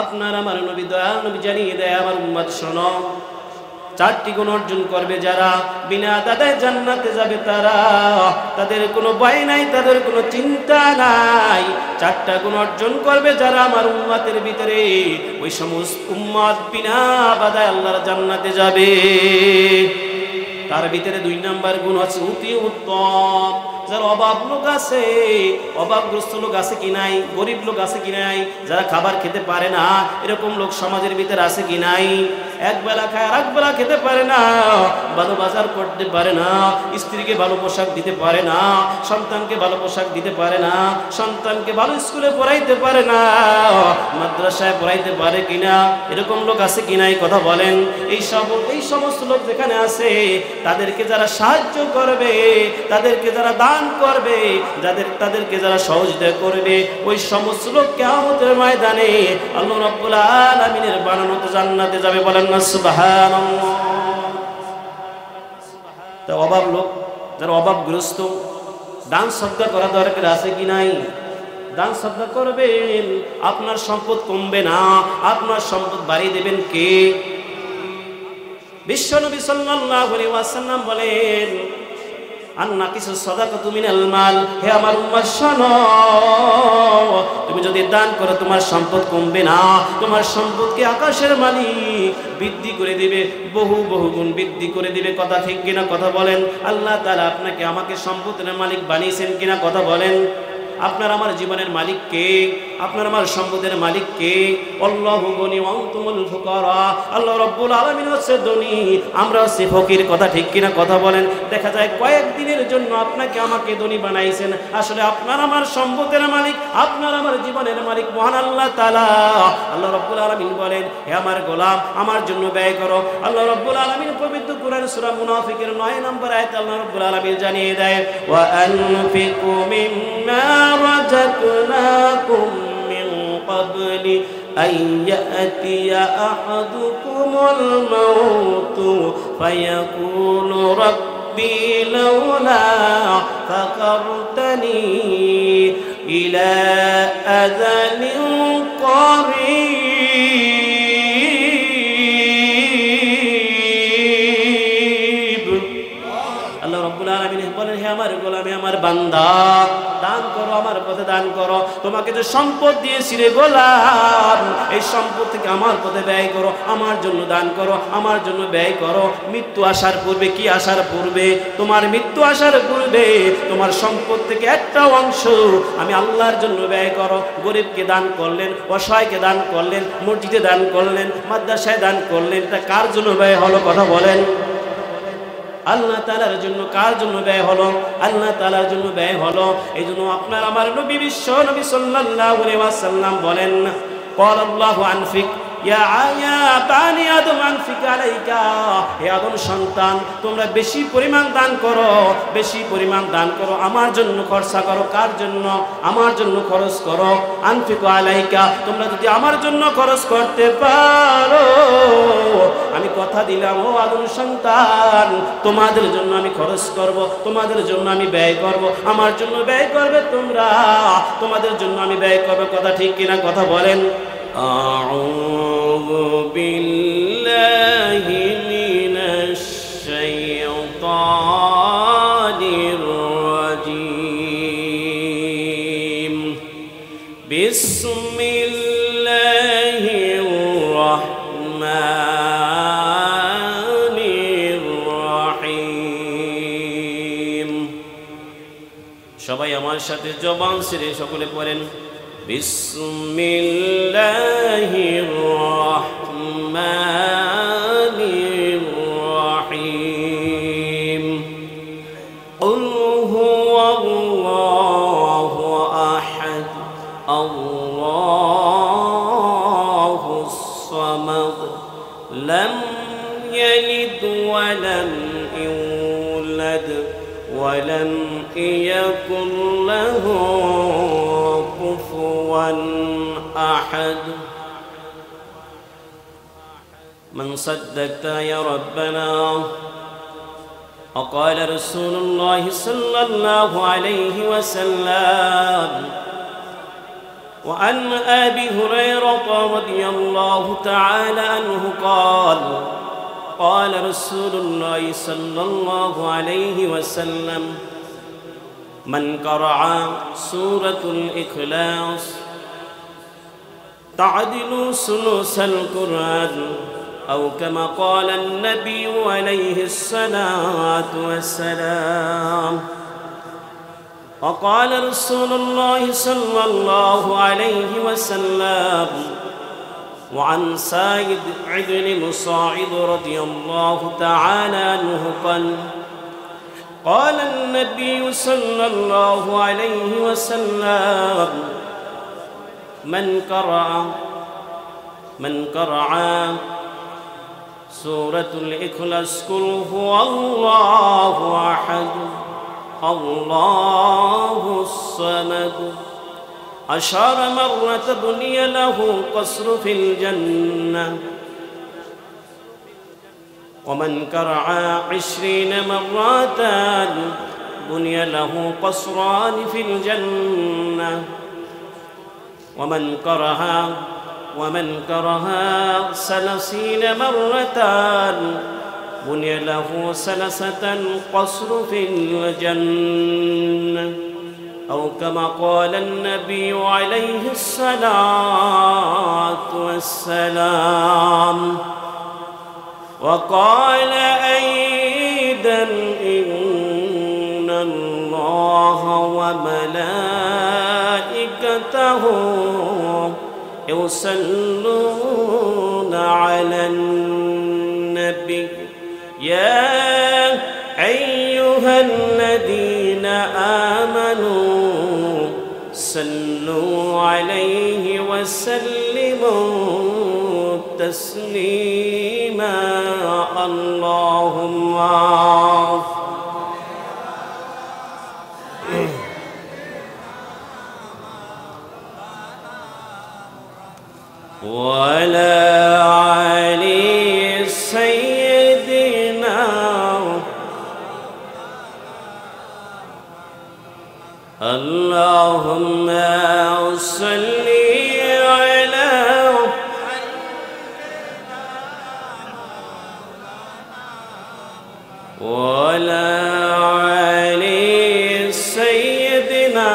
আপনার আমার নবী দয়াল নবী জানিয়ে দেয়, আমার উম্মত শোনো, চারটি গুণ অর্জন করবে যারা, বিনা দাদায় জান্নাতে যাবে তারা। তাদের কোনো ভয় নাই, তাদের কোনো চিন্তা নাই। চারটা গুণ অর্জন করবে যারা আমার উম্মতের ভিতরে, ওই সমস্ত উম্মত বিনা বাধায় আল্লাহর জান্নাতে যাবে। তার ভিতরে 2 নাম্বার গুণ হচ্ছে অতি উত্তম। যারা অভাব লোক আছে, অভাবগ্রস্ত লোক আছে কি নাই, গরিব লোক আছে কি নাই, যারা খাবার খেতে পারে না এরকম লোক সমাজের ভিতরে আছে কি নাই, একবেলা খায় আর একবেলা খেতে পারে না, ভালো বাজার করতে পারে না, স্ত্রীকে ভালো পোশাক দিতে পারে না, সন্তানকে ভালো পোশাক দিতে পারে না, সন্তানকে ভালো স্কুলে পড়াইতে পারে না, মাদ্রাসায় পড়াইতে পারে কিনা, এরকম লোক আছে কি নাই কথা বলেন। এই সমস্ত লোক যেখানে আছে তাদেরকে যারা সাহায্য করবে, তাদেরকে যারা দান করবে, তাদেরকে যারা সহযোগিতা করবে, ওই সমস্ত লোক কিয়ামতের ময়দানে আল্লাহ রাব্বুল আলামিনের বানানো জান্নাতে যাবে। বলেন না সুবহানাল্লাহ। তো অভাব লোক, যারা অভাবগ্রস্ত, দান সদকা করা দরকার আছে কি নাই? দান সদকা করবেন, আপনার সম্পদ কমবে না, আপনার সম্পদ বাড়িয়ে দেবেন কে? বিশ্বনবী সাল্লাল্লাহু আলাইহি ওয়াসাল্লাম বলেন, আন্না কিছু সাদাকাতু মিনাল মাল, হে আমার উম্মত শোনো, তুমি যদি দান করো তোমার সম্পদ কমবে না, তোমার সম্পদকে আকাশের মালিক বৃদ্ধি করে দিবে, বহু বহু গুণ বৃদ্ধি করে দিবে। কথা ঠিক কিনা কথা বলেন? আল্লাহ তাআলা আপনাকে আমাকে সম্পদের মালিক বানিয়েছেন কিনা কথা বলেন? আপনার আমার জীবনের মালিক কে? আপনার আমার সম্পদের মালিক কে? আল্লাহু গনি ওয়া আনতুমুল ফুকারা। আল্লাহ রাব্বুল আলামিন হচ্ছে ধনী, আমরা হচ্ছে ফকির। কথা ঠিক কিনা কথা বলেন? দেখা যায় কয়েকদিনের জন্য আপনাকে আমাকে ধনী বানাইছেন, আসলে আপনার আমার সম্পদের মালিক, আপনার আমার জীবনের মালিক মহান আল্লাহ তাআলা। আল্লাহ রাব্বুল আলামিন বলেন, হে আমার গোলাম, আমার জন্য ব্যয় করো। আল্লাহ রাব্বুল আলামিন পবিত্র কোরআন সূরা মুনাফিকের 9 নম্বর আয়াতে আল্লাহ রাব্বুল আলামিন জানিয়ে দেয়, ওয়া আনফিকু মিম্মা رزقناكم من قبل أن يأتي أحدكم الموت فيقول ربي لولا أخرتني إلى أجل قريب। আল্লাহ রাব্বুল আলামিন বলেন, হে আমার গোলাম, হে আমার বান্দা, দান করো, আমার পথে দান করো। তোমাকে যে সম্পদ দিয়েছি রে গোলাম, এই সম্পদ থেকে আমার পথে ব্যয় করো, আমার জন্য দান করো, আমার জন্য ব্যয় করো। মৃত্যু আসার পূর্বে, কি আসার পূর্বে? তোমার মৃত্যু আসার পূর্বে তোমার সম্পদ থেকে একটা অংশ আমি আল্লাহর জন্য ব্যয় করো। গরিবকে দান করলেন, অসহায়কে দান করলেন, মসজিদে দান করলেন, মাদ্রাসায় দান করলেন, তা কার জন্য ব্যয় হলো কথা বলেন? আল্লাহ তাআলার জন্য। কার জন্য ব্যয় হলো? আল্লাহ তাআলার জন্য ব্যয় হলো। এই জন্য আপনার আমার নবী বিশ্ব নবী সাল্লাল্লাহু আলাইহি ওয়াসাল্লাম বলেন, ক্বাল আল্লাহু আনফিক ইয়া বানি আদম আনফিক আলাইকা। হে আদম সন্তান, তোমরা বেশি পরিমাণ দান করো, বেশি পরিমাণ দান করো, আমার জন্য খরচা করো। কার জন্য? আমার জন্য খরচ করো। আনফিকু আলাইকা, তোমরা যদি আমার জন্য খরচ করতে পারো, আমি কথা দিলাম ও আদম সন্তান, তোমাদের জন্য আমি খরচ করব, তোমাদের জন্য আমি ব্যয় করব, আমার জন্য ব্যয় করবে তোমরা, তোমাদের জন্য আমি ব্যয় করব। কথা ঠিক কিনা কথা বলেন? আউযু বিল্লাহি মিনাশ শাইতানির রাজীম। বিসমিল্লাহির রাহমানির রাহিম। সবাই আমার সাথে জবান ছেড়ে সকলে পড়েন, বিসমিল্লাহির রাহমানির রাহিম। কুল হুয়াল্লাহু আহাদ, আল্লাহুস সামাদ, লাম ইয়ালিদ ওয়া লাম ইউলাদ ওয়া লাম ইয়াকুল লাহু أحد. من صدقت يا ربنا. وقال رسول الله صلى الله عليه وسلم وعن أبي هريرة رضي الله تعالى عنه قال قال رسول الله صلى الله عليه وسلم من قرأ سورة الإخلاص تعدل ثلث القرآن أو كما قال النبي عليه الصلاة والسلام. وقال رسول الله صلى الله عليه وسلم وعن سعيد بن مساعد رضي الله تعالى عنه قال النبي صلى الله عليه وسلم من قرأ سورة الإخلاص قل هو الله أحد الله الصمد 10 مرة بني له قصر في الجنة. ومن قرأ 20 مرة بني له قصران في الجنة. ومن قرأ 30 مرة بني له 3 قصر في الجنة أو كما قال النبي عليه الصلاة والسلام. وقال أيضا إن الله وملائكته يصلون على النبي يا أيها الذين آمنوا صلوا عليه وسلموا تسليما. اللهم وعلى علي سيدنا اللهم صل على وعلى علي سيدنا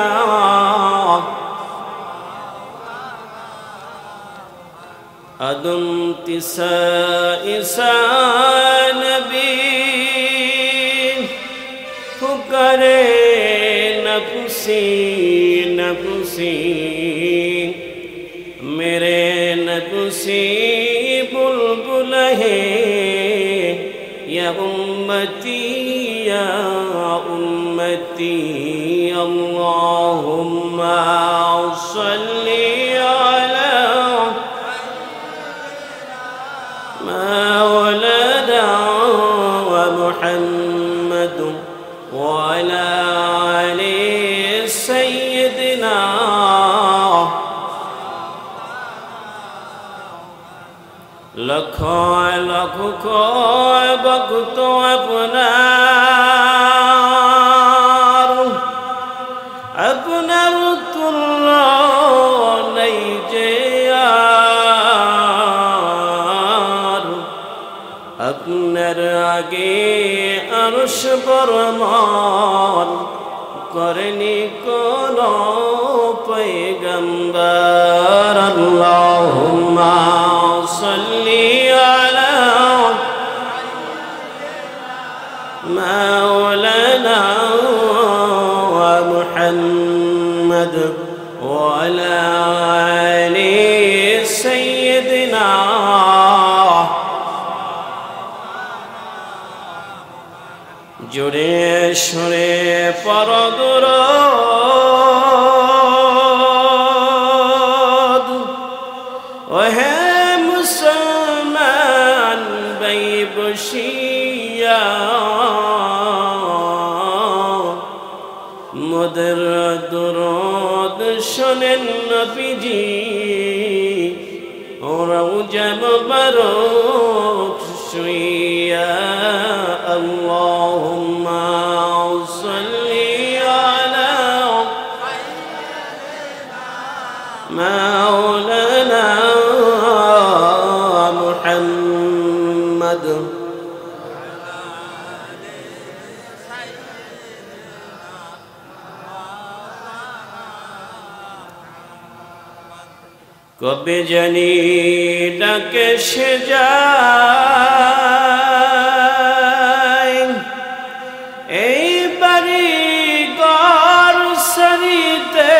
أدمت سائسا نبي فكري نفسی میرے نفسی بلبل ہے یا امتی اللہم صلی علی مولانا ومحمد وعلى لکھوں لکھ کو بکتو اپنار تلو نہیں جیار اپنر آگے عرش برمان کرنی کنو پیغمبر اللہم صلی علی مولانا ومحمد وعلى آل سيدنا جڑے شرے پر درود وہے مسلمان بیبشیہ مدر درود شنن نبیجی روج مبروک شویہ اللہم صلی علی محمد কবে জানি ডাকে সে যায় এই বাড়ি ঘর সারিতে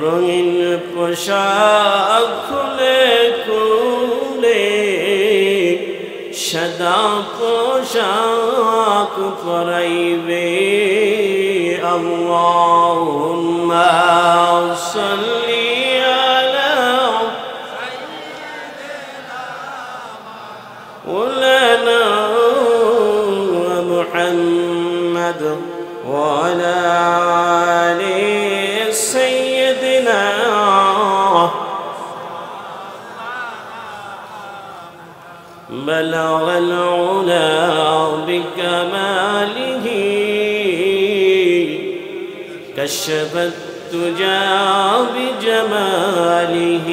রঙিন পোশাক খুলে খুলে সাদা পোশাক পরাইবে اللهم صل على مولانا محمد وعلى آل سيدنا بلغ العلا بكماله كشف الدجى بجماله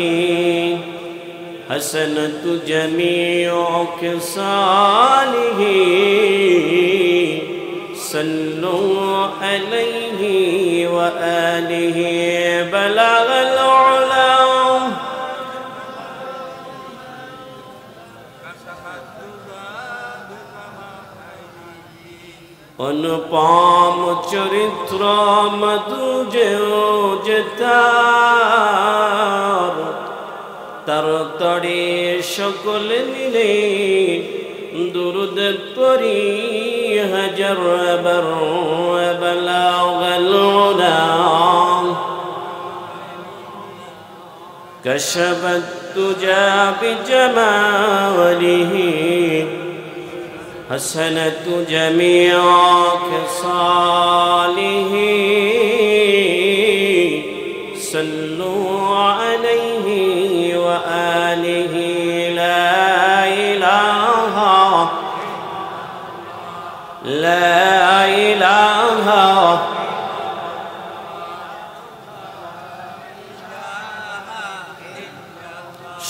حسنت جميع خصاله صلوا عليه وآله بلغ العلا অনুপম চরিত্র মধু যে তার তরে সকল মিলে দুরুদ পরি হাজার বার বালাগাল উলা কশফত তুজা বিজমালিহি حسنت جميع خصاله صلوا عليه وآله لا إله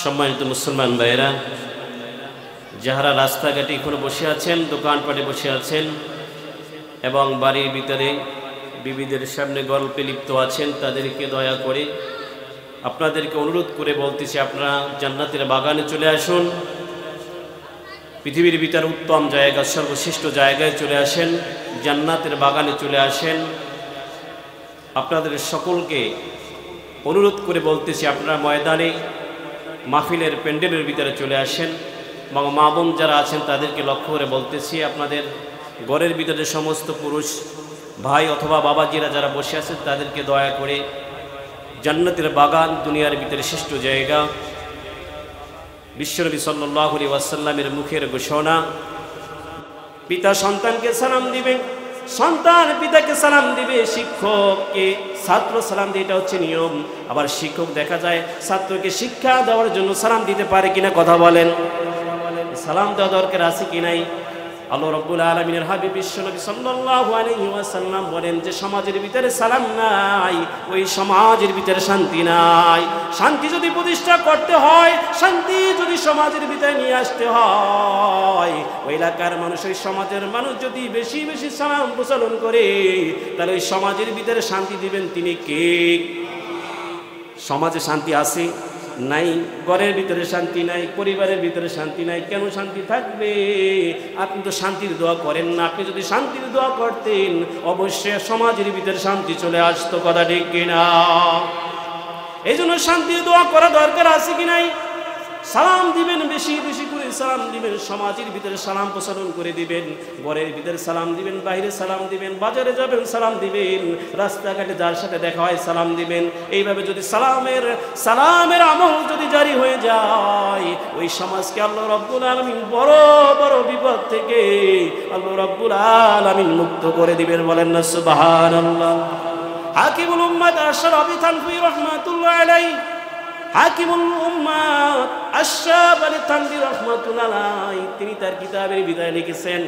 সম্মানিত মুসলমান ভাইরা, যাহারা রাস্তাঘাটে এখনো বসে আছেন, দোকানপাটে বসে আছেন এবং বাড়ির ভিতরে বিবিদের সামনে গল্পে লিপ্ত আছেন, তাদেরকে দয়া করে আপনাদেরকে অনুরোধ করে বলতেছি, আপনারা জান্নাতের বাগানে চলে আসুন। পৃথিবীর ভিতরে উত্তম জায়গা, সর্বশ্রেষ্ঠ জায়গায় চলে আসেন, জান্নাতের বাগানে চলে আসেন। আপনাদের সকলকে অনুরোধ করে বলতেছি, আপনারা ময়দানে মাহফিলের প্যান্ডেলের ভিতরে চলে আসেন। এবং মা বোন যারা আছেন তাদেরকে লক্ষ্য করে বলতেছি, আপনাদের ঘরের ভিতরে সমস্ত পুরুষ ভাই অথবা বাবাজিরা যারা বসে আছেন তাদেরকে দয়া করে, জান্নাতের বাগান দুনিয়ার ভিতরে শ্রেষ্ঠ জায়গা। বিশ্বনবী সাল্লাল্লাহু আলাইহি ওয়াসাল্লামের মুখের ঘোষণা, পিতা সন্তানকে সালাম দিবে, সন্তান পিতাকে সালাম দিবে, শিক্ষককে ছাত্র সালাম দিয়ে, এটা হচ্ছে নিয়ম। আবার শিক্ষক দেখা যায় ছাত্রকে শিক্ষা দেওয়ার জন্য সালাম দিতে পারে কিনা, কথা বলেন। সালাম দেওয়া দরকার আছে কি নাই? আল্লাহ রাব্বুল আলামিনের হাবিব বিশ্বনবী সাল্লাল্লাহু আলাইহি ওয়াসাল্লাম বলেন যে সমাজের ভিতরে সালাম নাই, ওই সমাজের ভিতরে শান্তি নাই। শান্তি যদি প্রতিষ্ঠা করতে হয়, শান্তি যদি সমাজের ভিতরে নিয়ে আসতে হয়, ওই এলাকার মানুষ, ওই সমাজের মানুষ যদি বেশি বেশি সালাম প্রচলন করে, তাহলে ওই সমাজের ভিতরে শান্তি দিবেন তিনি কে? সমাজে শান্তি আছে নাই, ঘরের ভিতরে শান্তি নাই, পরিবারের ভিতরে শান্তি নাই, কেন শান্তি থাকবে? আপনি তো শান্তির দোয়া করেন না। আপনি যদি শান্তির দোয়া করতেন, অবশ্যই সমাজের ভিতরে শান্তি চলে আসতো, কথা ঠিক কিনা? এই জন্য শান্তির দোয়া করা দরকার আছে কি নাই? সালাম দিবেন, বেশি বেশি করে সালাম দিবেন, সমাজের ভিতরে সালাম প্রসারণ করে দিবেন, ঘরের ভিতরে সালাম দিবেন, বাইরে সালাম দিবেন, বাজারে যাবেন সালাম দিবেন, রাস্তাঘাটে যার সাথে দেখা হয় সালাম দিবেন। এইভাবে যদি সালামের আমল যদি জারি হয়ে যায়, ওই সমাজকে আল্লাহ রাব্বুল আলামিন বড় বড় বিপদ থেকে আল্লাহ রাব্বুল আলামিন মুক্ত করে দিবেন। বলেন না সুবহানাল্লাহ। হাকিমুল উম্মাত আশরাফি থানভী রাহমাতুল্লাহ আলাইহি, হাকিমুল উম্মাত আশরাফ আলী থানভী রাহমাতুল্লাহ আলাইহি, তিনি তার কিতাবের বিদায় লিখেছেন,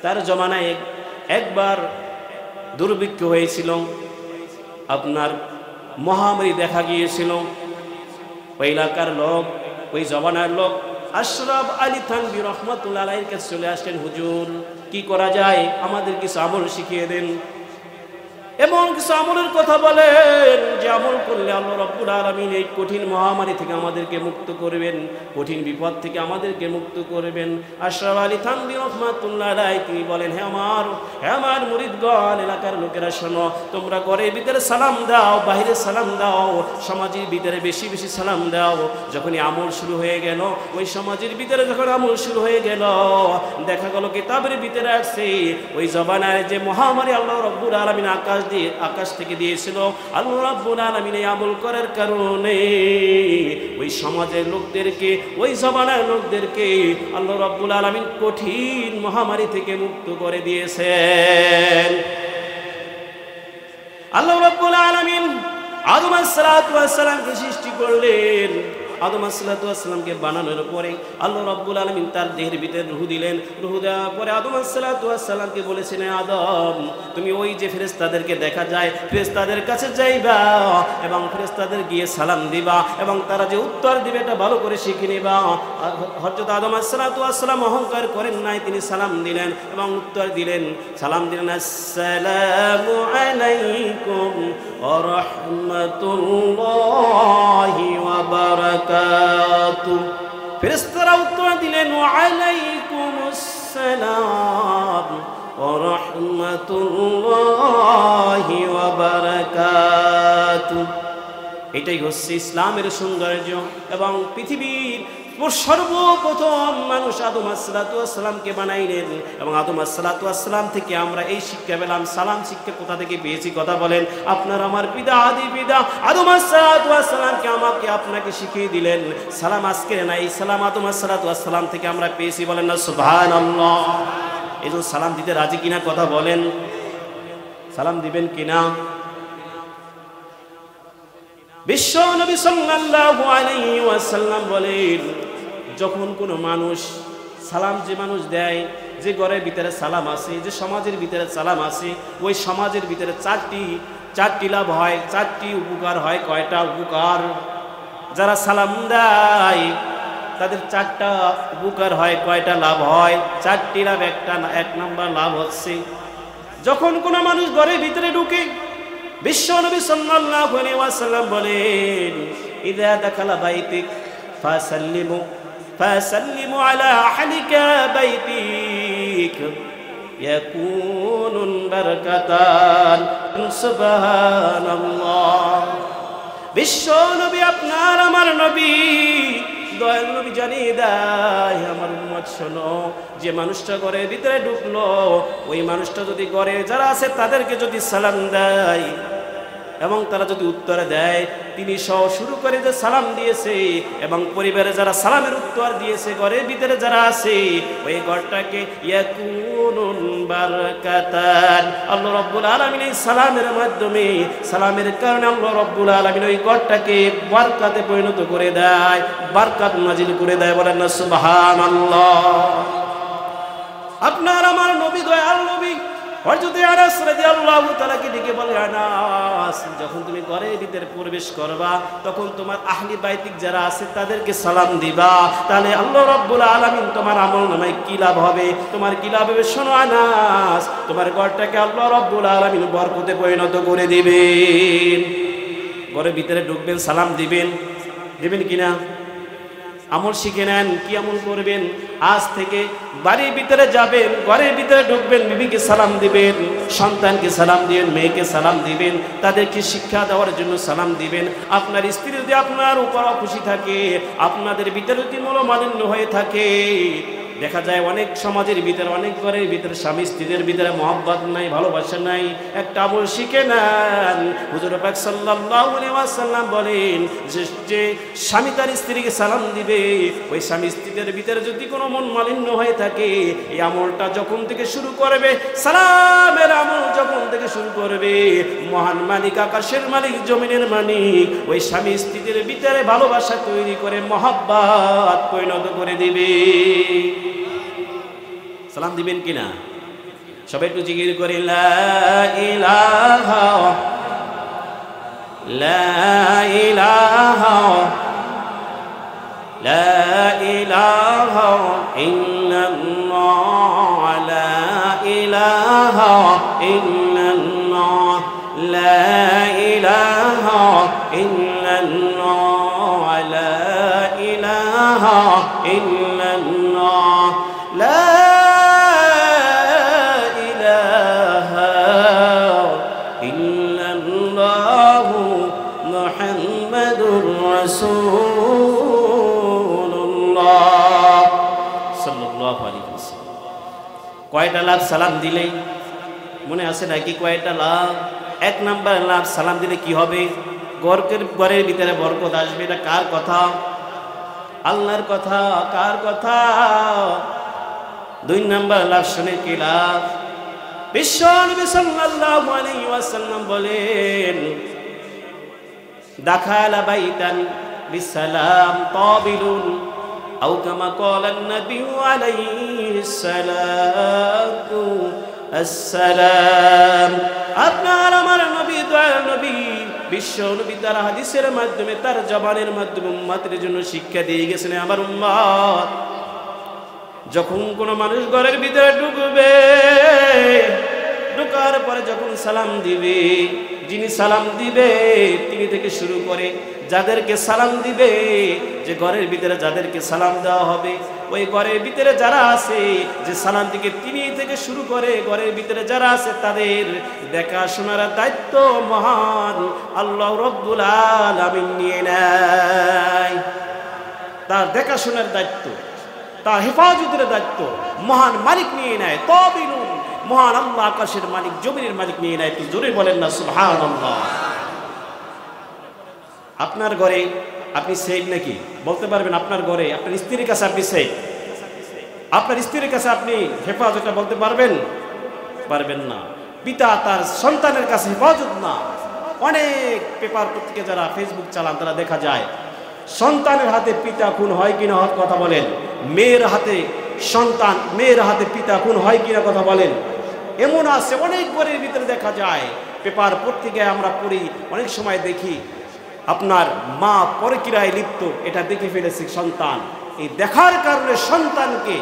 তার জমানায় একবার দুর্ভিক্ষ হয়েছিল, আপনার মহামারী দেখা গিয়েছিল। ওই এলাকার লোক, ওই জমানার লোক আশরাফ আলী থানভী রহমাতুল্লাহ আলাইহির কাছে চলে আসলেন, হুজুর কি করা যায়, আমাদের কিছু আমল শিখিয়ে দেন। এমন কিছু আমলের কথা বলেন যে আমল করলে আল্লাহ রাব্বুল আলামিন এই কঠিন মহামারী থেকে আমাদেরকে মুক্ত করবেন, কঠিন বিপদ থেকে আমাদেরকে মুক্ত করবেন। আশরাফ আলী থানভী রাহমাতুল্লাহ আলাইহি তিনি বলেন, হে আমার মুরিদগণ, এলাকার লোকেরা শোনো, তোমরা ঘরের ভিতরে সালাম দাও, বাইরে সালাম দাও, সমাজের ভিতরে বেশি বেশি সালাম দাও। যখনই আমল শুরু হয়ে গেল, ওই সমাজের ভিতরে যখন আমল শুরু হয়ে গেল, দেখা গেল কিতাবের ভিতরে আসছে ওই জবানায় যে মহামারী আল্লাহ রাব্বুল আলামিন আকাশ থেকে দিয়েছিল, আল্লাহ রাব্বুল আলামিন এই আমল করার কারণে ওই সমাজের লোকদেরকে, ওই জমানার লোকদেরকে আল্লাহ রাব্বুল আলামিন কঠিন মহামারী থেকে মুক্ত করে দিয়েছেন। আল্লাহ রাব্বুল আলামিন আদম আলাইহিস সালামকে সৃষ্টি করলেন। আদম আলাইহিস সালামকে বানানোর পরে আল্লাহ রাব্বুল আলামিন তার দেহের ভিতরে রূহ দিলেন। রূহ দেওয়ার পরে আদম আলাইহিস সালামকে বলেছেন, আদম তুমি ওই যে ফেরেশতাদেরকে দেখা যায়, ফেরেশতাদের কাছে যাইবা এবং ফেরেশতাদের গিয়ে সালাম দিবা এবং তারা যে উত্তর দিবে এটা ভালো করে শিখে নিবা। হযরত আদম আলাইহিস সালাম অহংকার করেন নাই, তিনি সালাম দিলেন এবং উত্তর দিলেন, সালাম দিলেন, আসসালামু আলাইকুম ওয়া রাহমাতুল্লাহি ওয়া বারাকাতুহু। ফেরেশতারা উত্তর দিলেন, ওয়া আলাইকুমুস সালাম ওয়া রাহমাতুল্লাহি ওয়া বারাকাতুহু। এটাই হচ্ছে ইসলামের সৌন্দর্য। এবং পৃথিবীর সর্বপ্রথম মানুষ আদম আলাইহিস সালামকে বানাইলেন এবং আদম আলাইহিস সালাম থেকে আমরা এই শিক্ষা পেলাম। সালাম শিক্ষা কোথা থেকে পেয়েছি কথা বলেন? আপনার আমার পিতা, আদি পিতা আদম আলাইহিস সালামকে আমাকে আপনাকে শিখিয়ে দিলেন। সালাম আজকে না, এই সালাম আদম আলাইহিস সালাম থেকে আমরা পেয়েছি, বলেন না সুবহানাল্লাহ। এই জন্য সালাম দিতে রাজি কিনা কথা বলেন? সালাম দিবেন কিনা? বিশ্ব নবী সাল্লাল্লাহু আলাইহি ওয়াসাল্লাম বলেন, যখন কোনো মানুষ সালাম, যে মানুষ দেয়, যে ঘরের ভিতরে সালাম আছে, যে সমাজের ভিতরে সালাম আছে, ওই সমাজের ভিতরে চারটি লাভ হয়, চারটি উপকার হয়। কয়টা উপকার? যারা সালাম দেয় তাদের চারটা উপকার হয়। কয়টা লাভ হয়? চারটি লাভ। এক নম্বর লাভ হচ্ছে, যখন কোনো মানুষ ঘরের ভিতরে ঢুকে, বিশ্ব নবী সাল্লাল্লাহু আলাইহি ওয়াসাল্লাম বলেন, ইযা দাখালা বাইতিক ফাসাল্লিমু আলা আহলিকা বাইতিক ইয়াকুনুন বারাকাতান। সুবহানাল্লাহ। বিশ্ব নবী আপনার আমার নবী, দয়াল নবী জানিয়ে দেয়, আমার উম্মত শোনো, যে মানুষটা ঘরের ভিতরে ঢুকলো, ওই মানুষটা যদি ঘরে যারা আছে তাদেরকে যদি সালাম দেয় এবং তারা যদি উত্তর দেয়, তিনি সহ শুরু করে যে সালাম দিয়েছে এবং পরিবারে যারা সালামের উত্তর দিয়েছে, ঘরের ভিতরে যারা আছে, ওই ঘরটাকে ইয়াকুনুন বারাকাতান। আল্লাহ রাব্বুল আলামিন এই সালামের মাধ্যমে, সালামের কারণে আল্লাহ রাব্বুল আলামিন ওই ঘরটাকে বরকতে পরিণত করে দেয়, বরকত নাজিল করে দেয়। বলেন না সুবহানাল্লাহ। আপনার আমার নবী, দয়াল নবী হযরত আনাস রাদিয়াল্লাহু তাআলা কে ডেকে বলে, আনাস, যখন তুমি ঘরের ভিতরে প্রবেশ করবা, তখন তোমার আহলি বাইতিক যারা আছে তাদেরকে সালাম দিবা, তাহলে আল্লাহ রাব্বুল আলামিন তোমার আমলনামায় কি লাভ হবে? তোমার কি লাভ হবে? শোনো আনাস, তোমার ঘরটাকে আল্লাহ রাব্বুল আলামিন বরকতে পরিণত করে দিবেন। ঘরের ভিতরে ঢুকবেন, সালাম দিবেন কিনা? আমল শিখে নেন, কি আমল করবেন? আজ থেকে বাড়ির ভিতরে যাবেন, ঘরের ভিতরে ঢুকবেন, বিবিকে সালাম দিবেন, সন্তানকে সালাম দিবেন, মেয়েকে সালাম দিবেন, তাদেরকে শিক্ষা দেওয়ার জন্য সালাম দিবেন। আপনার স্ত্রী যদি আপনার উপর খুশি থাকে, আপনাদের ভিতরে যদি মনোমালিন্য হয়ে থাকে, দেখা যায় অনেক সমাজের ভিতরে, অনেক ঘরের ভিতরে স্বামী স্ত্রীদের ভিতরে মহব্বত নাই, ভালোবাসা নাই। একটা আমল শিখে নেন। হুজুর পাক সাল্লাল্লাহু আলাইহি ওয়াসাল্লাম বলেন যে স্বামী তার স্ত্রীকে সালাম দিবে, ওই স্বামী স্ত্রীদের ভিতরে যদি কোনো মন মালিন্য হয়ে থাকে, এই আমলটা যখন থেকে শুরু করবে, সালামের আমল যখন থেকে শুরু করবে, মহান মালিক, আকাশের মালিক, জমিনের মালিক ওই স্বামী স্ত্রীদের ভিতরে ভালোবাসা তৈরি করে মহব্বত পরিণত করে দিবে। সালাম দিবেন কিনা? সবাই একটু জিকির করে, লা ইলাহা ইল্লাল্লাহ লা ইলাহা ইল্লাল্লাহ লা ইলাহা ইল্লাল্লাহ মুহাম্মাদুর রাসূলুল্লাহ সাল্লাল্লাহু আলাইহি ওয়াসাল্লাম। কয়টা লাভ সালাম দিলেই মনে আছে নাকি? কয়টা লাভ? এক নাম্বার লাভ, সালাম দিলে কি হবে? ঘরের ভিতরে বরকত আসবে। এটা কার কথা? আল্লাহর কথা। কার কথা? দুই নাম্বার লাভ শুনে কি লাভ? বিশ্ব নবী সাল্লাল্লাহু আলাইহি ওয়াসাল্লাম বলেন, দাখালা বাইতান বিসালাম তাবিলুন আও কামা ক্বালা নবী আলাইহিস সালাতু আসসালাম। আপনার আমার নবী, দয়ার নবী, বিশ্ব নবী তার হাদিসের মাধ্যমে, তার জবানের মাধ্যমে উম্মতের জন্য শিক্ষা দিয়ে গেছেন। আমার উম্মত, যখন কোনো মানুষ ঘরের ভিতরে ঢুকবে, ঢোকার পরে যখন সালাম দিবে, যিনি সালাম দিবে তিনি থেকে শুরু করে যাদেরকে সালাম দিবে, যে ঘরের ভিতরে যাদেরকে সালাম দেওয়া হবে, ওই ঘরের ভিতরে যারা আছে, যে সালাম দিকে তিনি থেকে শুরু করে ঘরের ভিতরে যারা আছে, তাদের দেখাশোনার দায়িত্ব মহান আল্লাহ রব্বুল আলামিন নিয়ে নেয়। তার দেখাশোনার দায়িত্ব, তার হেফাজতের দায়িত্ব মহান মালিক নিয়ে নেয়। তাবিলুন, মহান আল্লাহ আকাশের মালিক, জমিনের মালিক নিয়ে নেয়। একটু জোরে বলেন না সুবহানাল্লাহ। আপনার ঘরে আপনি সেফ নাকি? বলতে পারবেন আপনার ঘরে আপনার স্ত্রীর কাছে আপনি সেফ? আপনার স্ত্রীর কাছে আপনি হেফাজতটা বলতে পারবেন? পারবেন না। পিতা তার সন্তানের কাছে হেফাজত না। অনেক পেপার পত্রিকা যারা ফেসবুক চালান তারা দেখা যায় সন্তানের হাতে পিতা খুন হয় কিনা কথা বলেন, মেয়ের হাতে সন্তান, মেয়ের হাতে পিতা খুন হয় কিনা কথা বলেন। এমন আছে অনেক ঘরের ভিতরে দেখা যায়, পেপার পত্রিকায় আমরা পড়ি, অনেক সময় দেখি আপনার মা পরকীয়ায় লিপ্ত, এটা দেখে ফেলেছে সন্তান। এই দেখার কারণে সন্তানকে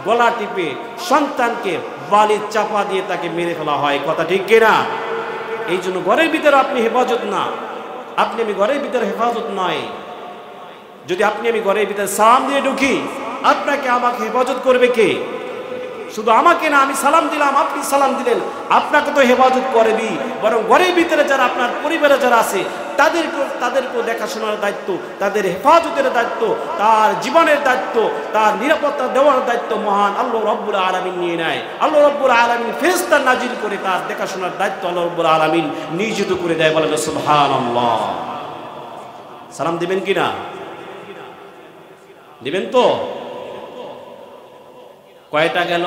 গলা টিপে, সন্তানকে বালির চাপা দিয়ে তাকে মেরে ফেলা হয়। কথা ঠিক কিনা? এই জন্য ঘরের ভিতরে আপনি হেফাজত না, আপনি আমি ঘরের ভিতরে হেফাজত নয়। যদি আপনি আমি ঘরের ভিতরে সালাম দিয়ে ঢুকি, আপনাকে আমাকে হেফাজত করবে কে? শুধু আমাকে না, আমি সালাম দিলাম, আপনি সালাম দিলেন, আপনাকে তো হেফাজত করবি। বরং ঘরের ভিতরে যারা আপনার পরিবারে যারা আছে তাদেরকেও দেখাশোনার দায়িত্ব, তাদের হেফাজতের দায়িত্ব, তার জীবনের দায়িত্ব, তার নিরাপত্তা দেওয়ার দায়িত্ব মহান আল্লাহ রব্বুল আলামিন নিয়ে নেয়। আল্লাহ রব্বুল আলামিন ফেরেশতা নাজিল করে তার দেখাশোনার দায়িত্ব আল্লাহ রব্বুল আলামিন নিয়োজিত করে দেয়। বলেন সুবহানাল্লাহ। সালাম দিবেন কিনা? দিবেন তো? কয়টা গেল?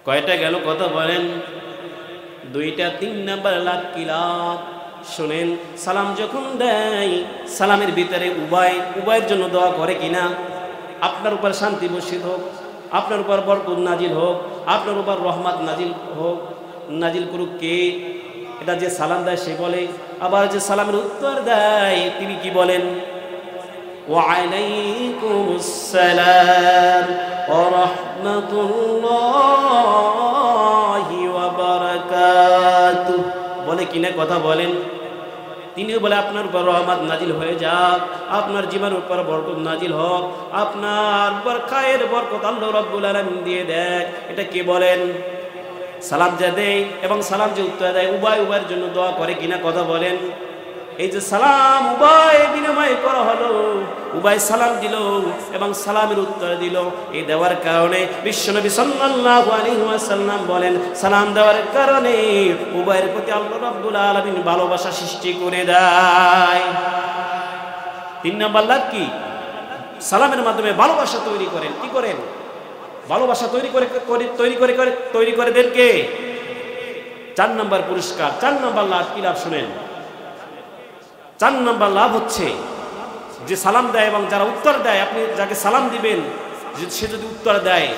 কয়টা গেল কথা বলেন? দুইটা। তিন নাম্বার লাভ কি লাভ শুনেন। সালাম যখন দেয়, সালামের ভিতরে উভয়ের জন্য দোয়া করে কিনা? আপনার উপর শান্তি বর্ষিত হোক, আপনার উপর বরকত নাজিল হোক, আপনার উপর রহমত নাজিল হোক, নাজিল করুক কে? এটা যে সালাম দেয় সে বলে। আবার যে সালামের উত্তর দেয় তিনি কি বলেন? ওয়ালাইকুমুস সালাম ওয়া রাহমাতুল্লাহি ওয়া বারাকাতুহু বলে কিনা কথা বলেন? তিনিও বলে আপনার উপর রহমত নাজিল হয়ে যাক, আপনার জীবনের উপর বরকত নাজিল হোক, আপনার বরখায়ের বরকত আল্লাহ রাব্বুল আলামিন দিয়ে দেয়। এটা কে বলেন? সালাম যে দেয় এবং সালাম যে উত্তর দেয়, উভয়ের জন্য দোয়া করে কিনা কথা বলেন? এই যে সালাম উভয় বিনিময় করা হলো, উভয় সালাম দিল এবং সালামের উত্তর দিল, এই দেওয়ার কারণে বিশ্বনবী সাল্লাল্লাহু আলাইহি ওয়াসাল্লাম বলেন, সালাম দেওয়ার কারণে উভয়ের প্রতি আল্লাহ রাব্বুল আলামিন ভালোবাসা সৃষ্টি করে দেয়। তিন নাম্বার লাভ কি? সালামের মাধ্যমে ভালোবাসা তৈরি করেন। কি করেন? ভালোবাসা তৈরি করে দেন কে? চার নাম্বার পুরস্কার, চার নাম্বার লাভ কি লাভ শুনেন। চার নাম্বার লাভ হচ্ছে যে সালাম দেয় এবং যারা উত্তর দেয়, আপনি যাকে সালাম দিবেন সে যদি উত্তর দেয়,